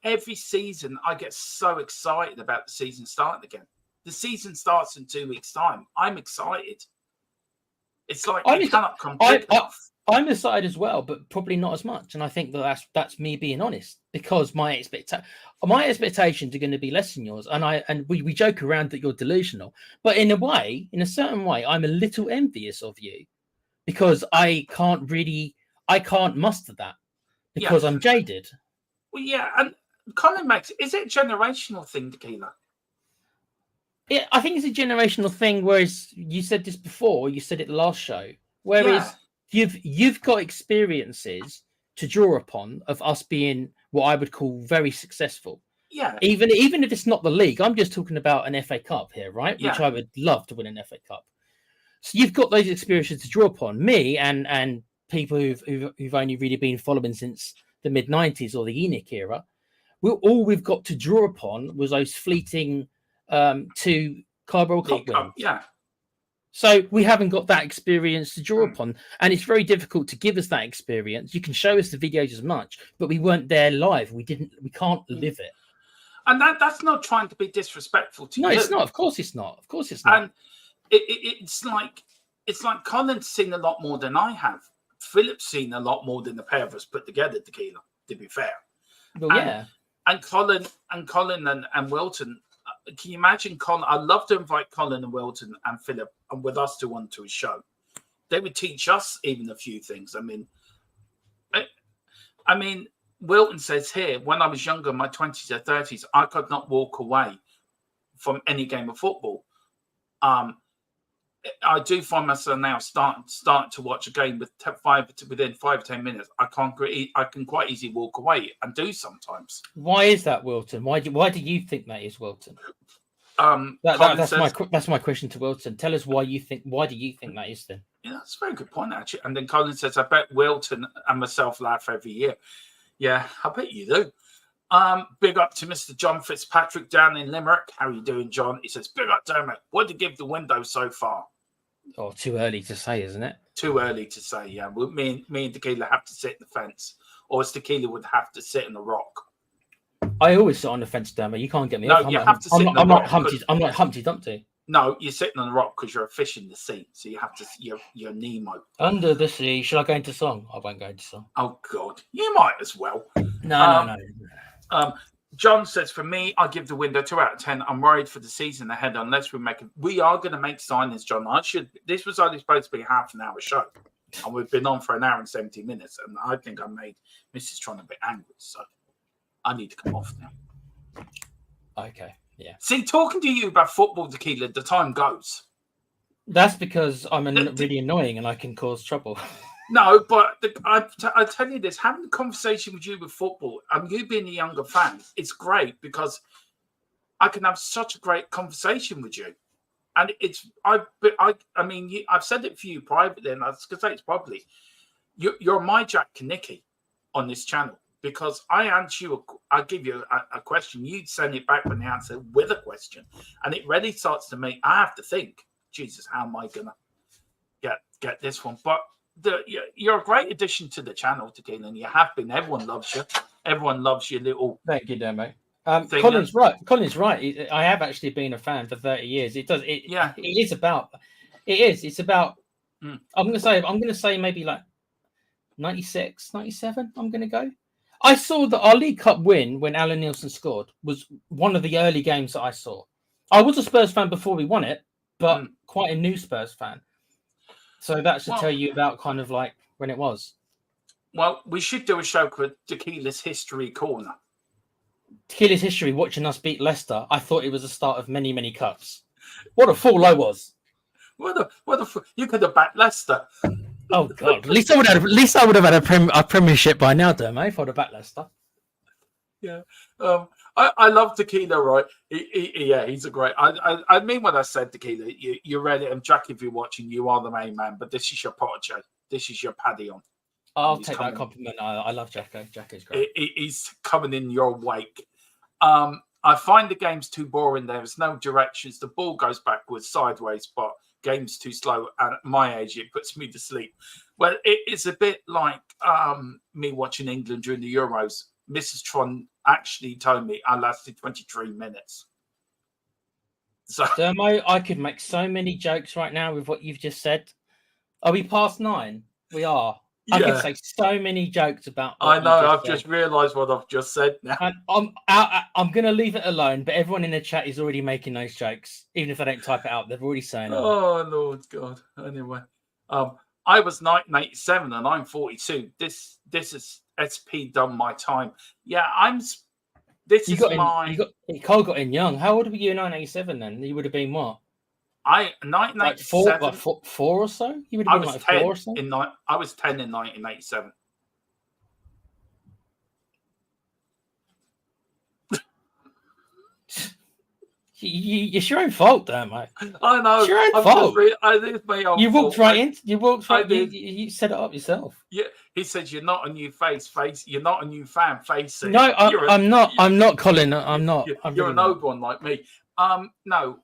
S1: every season I get so excited about the season starting again. The season starts in 2 weeks' time. I'm excited. It's like I cannot come off.
S2: I'm excited as well, but probably not as much. And I think that's me being honest because my expectations are going to be less than yours. And we joke around that you're delusional, but in a certain way, I'm a little envious of you because I can't muster that because I'm jaded.
S1: Well, yeah. And Colin makes, is it a generational thing, Tequila?
S2: Yeah, I think it's a generational thing. Whereas you said this before, you said it the last show, whereas you've got experiences to draw upon of us being what I would call very successful.
S1: Yeah.
S2: Even if it's not the league, I'm just talking about an FA Cup here, right?
S1: Yeah.
S2: Which I would love to win an FA Cup. So you've got those experiences to draw upon. Me and people who've only really been following since the mid-90s or the ENIC era, all we've got to draw upon was those fleeting 2 Carabao Cup wins.
S1: Yeah.
S2: So we haven't got that experience to draw upon, and it's very difficult to give us that experience. You can show us the videos as much, but we weren't there live. We can't live it.
S1: And that's not trying to be disrespectful to you.
S2: No, it's not. Of course it's not. Of course it's not.
S1: And it's like Colin's seen a lot more than I have. Philip's seen a lot more than the pair of us put together, Tequila, to be fair.
S2: Well,
S1: And Colin and Wilton. Can you imagine Colin? I'd love to invite Colin and Wilton and Philip and with us to onto his show. They would teach us even a few things. I mean, Wilton says here, when I was younger, in my 20s or 30s, I could not walk away from any game of football. I do find myself now starting to watch a game within 5 or 10 minutes. I can quite easily walk away and do sometimes.
S2: Why is that, Wilton? Why do you think that is, Wilton? That's my question to Wilton. Tell us why do you think that is then?
S1: Yeah, that's a very good point actually. And then Colin says, I bet Wilton and myself laugh every year. Yeah, I bet you do. Big up to Mr. John Fitzpatrick down in Limerick. How are you doing, John? He says, big up, Dermot. What did you give the window so far?
S2: Oh, too early to say, isn't it?
S1: Too early to say, yeah. Well, me and Tequila have to sit the fence, or Tequila would have to sit in the rock.
S2: I always sit on the fence, Dermo. You can't get me.
S1: No,
S2: off.
S1: you have to sit on the rock.
S2: I'm like Humpty Dumpty.
S1: No, you're sitting on the rock because you're a fish in the sea. So you have to. You're Nemo.
S2: Under the sea. Should I go into song? I won't go into song.
S1: Oh God, you might as well.
S2: No.
S1: John says, for me, I give the window 2 out of 10. I'm worried for the season ahead unless we are going to make signings, John. This was only supposed to be a half an hour show. And we've been on for an hour and 70 minutes. And I think I made Mrs. Tron a bit angry. So I need to come off now.
S2: Okay, yeah.
S1: See, talking to you about football, Tequila, the time goes.
S2: That's because I'm really annoying and I can cause trouble.
S1: No, but I tell you this, having a conversation with you with football, and you being a younger fan, it's great because I can have such a great conversation with you. And I've said it for you privately, and I was going to say it's probably, you're my Jack Kanicki on this channel because I answer you, I give you a question, you'd send it back when the answer with a question. And it really starts to make, I have to think, Jesus, how am I going to get this one? But you're a great addition to the channel, Tequila, and you have been. Everyone loves you. Everyone loves your little.
S2: Thank you, Dermo. Colin's right. Colin's right. I have actually been a fan for 30 years. It does. It's about. I'm going to say maybe like 96, 97. I'm going to go. I saw our League Cup win when Alan Nielsen scored was one of the early games that I saw. I was a Spurs fan before we won it, but quite a new Spurs fan. So that should tell you about kind of like when it was. Well, we should do a show called Tequila's History Corner. Tequila's History, watching us beat Leicester. I thought it was the start of many, many cups. What a fool I was.
S1: You could have backed Leicester.
S2: Oh, God. At least I would have had a Premiership by now, Dermo, if I'd have backed Leicester.
S1: Yeah. I love Tequila, right? He's a great. I mean when I said Tequila, you read it, and Jack, if you're watching, you are the main man. But this is your potato. This is your paddy on.
S2: I'll take that compliment. I love Jacko. Jacko's great.
S1: He's coming in your wake. I find the game's too boring. There's no directions. The ball goes backwards, sideways, but game's too slow. And at my age, it puts me to sleep. Well, it's a bit like me watching England during the Euros. Mrs. Tron actually told me I lasted 23 minutes. So,
S2: Dermo, I could make so many jokes right now with what you've just said. Are we past 9? We are. I could say so many jokes about.
S1: I know. I've just realised what I've just said now.
S2: And I'm going to leave it alone. But everyone in the chat is already making those jokes, even if I don't type it out. They're already saying it.
S1: Oh Lord God. Anyway, I was 1987 and I'm 42. This is SP done my time. Yeah,
S2: Cole got in young. How old were you in 1987 then? You would have been what?
S1: 1987.
S2: Like four or so? You would have been like 4 or so?
S1: I was 10 in 1987.
S2: It's your own fault, damn mate.
S1: I know.
S2: It's your own fault.
S1: You
S2: walked right in. You walked right. You set it up yourself.
S1: Yeah, he says you're not a new face. You're not a new fan. Face.
S2: No, I'm not. I'm not, Colin. I'm not.
S1: You're an old one like me. No.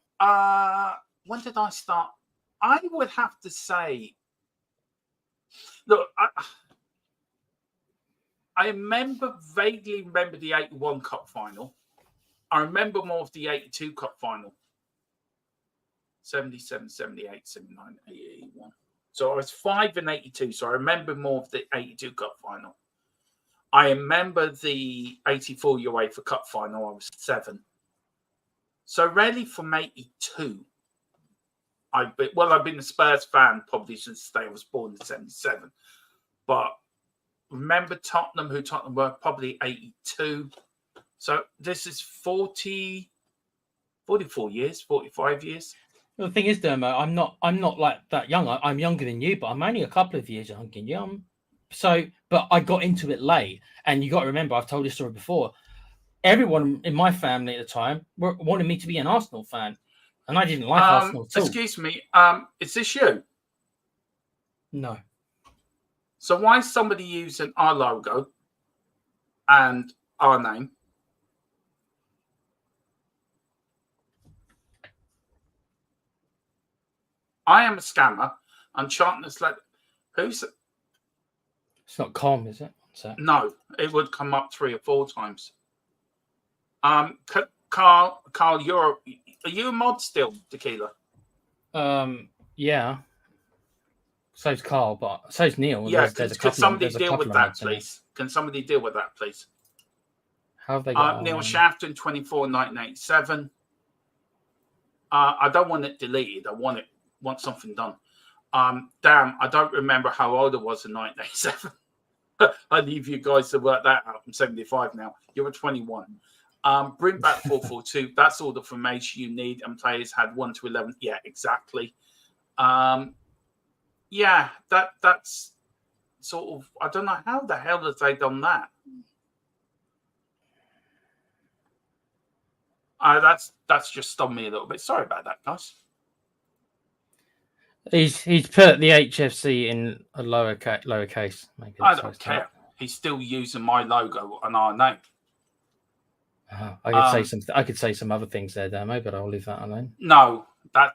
S1: When did I start? I would have to say. Look, I vaguely remember the 81 Cup final. I remember more of the 82 Cup final. 77, 78, 79, 81. So I was 5 in 82. So I remember more of the 82 Cup final. I remember the 84 UEFA Cup final. I was 7. So really from 82, I've been a Spurs fan probably since the day I was born in 77. But remember Tottenham, who Tottenham were, probably 82. So this is 44 years, 45 years.
S2: Well, the thing is, Dermo, I'm not like that young. I'm younger than you, but I'm only a couple of years younger than you. But I got into it late. And you got to remember, I've told this story before. Everyone in my family at the time wanted me to be an Arsenal fan. And I didn't like Arsenal at all.
S1: Excuse me, is this you?
S2: No.
S1: So why is somebody using our logo and our name? I am a scammer. I'm chanting this like who's it?
S2: It's not calm, is it?
S1: No, it would come up 3 or 4 times. Carl, are you a mod still, Tequila?
S2: Yeah. So's Carl, but so's Neil.
S1: Yeah, can somebody deal with that, please? Can somebody deal with that, please?
S2: How have they got
S1: Neil Shafton, 24,987. I don't want it deleted. I want something done. Damn, I don't remember how old I was in 1987. I leave you guys to work that out. I'm 75 now. You're 21. Bring back 442. That's all the information you need. And players had 1 to 11. Yeah, exactly. Yeah, that's sort of. I don't know how the hell have they done that. That's just stunned me a little bit. Sorry about that, guys.
S2: He's put the HFC in a lowercase. Maybe
S1: I don't care. He's still using my logo and our name.
S2: I could say something. I could say some other things there, Damo, but I'll leave that alone.
S1: No,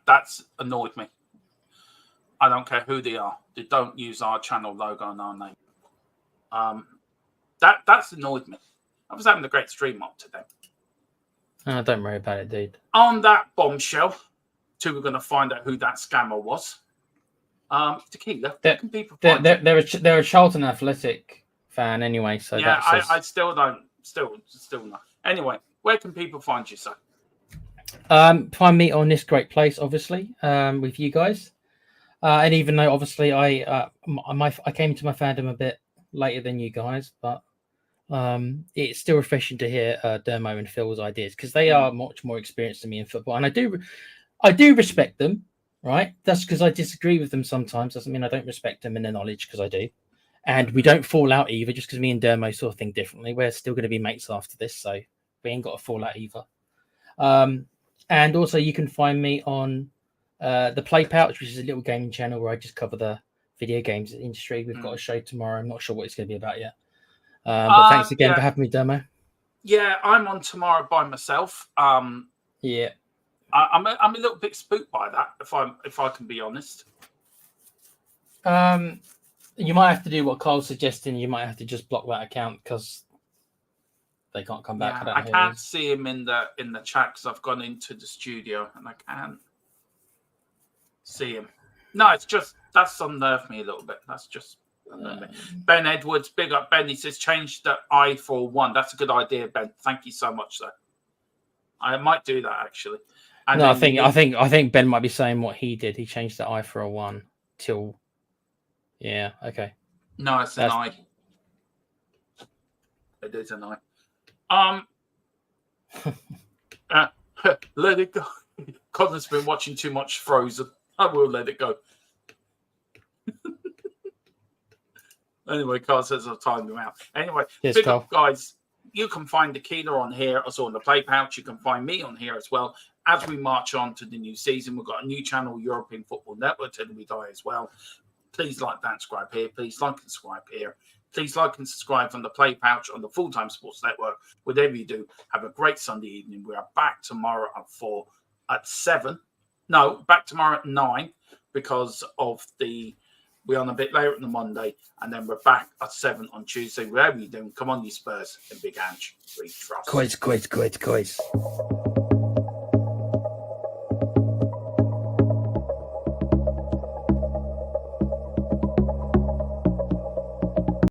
S1: that's annoyed me. I don't care who they are. They don't use our channel logo and our name. That's annoyed me. I was having a great stream up today.
S2: Don't worry about it, dude.
S1: On that bombshell, we're going to find out who that scammer was. Tequila, where can people find
S2: they're a Charlton Athletic fan anyway, so
S1: yeah, I still don't, still not. Anyway, where can people find you, sir?
S2: Find me on this great place, obviously, with you guys. And even though obviously I came to my fandom a bit later than you guys, but it's still refreshing to hear Dermo and Phil's ideas because they are much more experienced than me in football, and I do respect them. Right, that's because I disagree with them sometimes. Doesn't mean I don't respect them in their knowledge, because I do, and we don't fall out either. Just because me and Dermo sort of think differently, we're still going to be mates after this, so we ain't got to fall out either. And also, you can find me on the Play Pouch, which is a little gaming channel where I just cover the video games industry. We've got a show tomorrow. I'm not sure what it's going to be about yet. But thanks again for having me, Dermo.
S1: Yeah, I'm on tomorrow by myself.
S2: Yeah.
S1: I'm a little bit spooked by that, if I can be honest.
S2: You might have to do what Carl's suggesting. You might have to just block that account because they can't come back.
S1: Yeah, I can't see him in the chat because I've gone into the studio and I can't see him. No, it's just that's unnerved me a little bit. That's just unnerved me. Ben Edwards, big up Ben. He says change the I for 1. That's a good idea, Ben. Thank you so much, sir. I might do that actually. And
S2: no, I think Ben might be saying what he did. He changed the I for a 1 till. Yeah. Okay.
S1: No, it's an I. It is an I. Let it go. Colin's been watching too much Frozen. I will let it go. Anyway, Carl says I've timed him out. Anyway, big up, guys. You can find Tequila on here, also on the Play Pouch. You can find me on here as well. As we march on to the new season, we've got a new channel, European Football Network, till we die as well. Please like that, subscribe here. Please like and subscribe here. Please like and subscribe on the Play Pouch, on the Full-Time Sports Network. Whatever you do, have a great Sunday evening. We are back tomorrow at 7. No, back tomorrow at 9 because of we're on a bit later on the Monday, and then we're back at 7 on Tuesday. Wherever you're doing, come on, you Spurs and Big Ange. We trust.
S2: Quiz.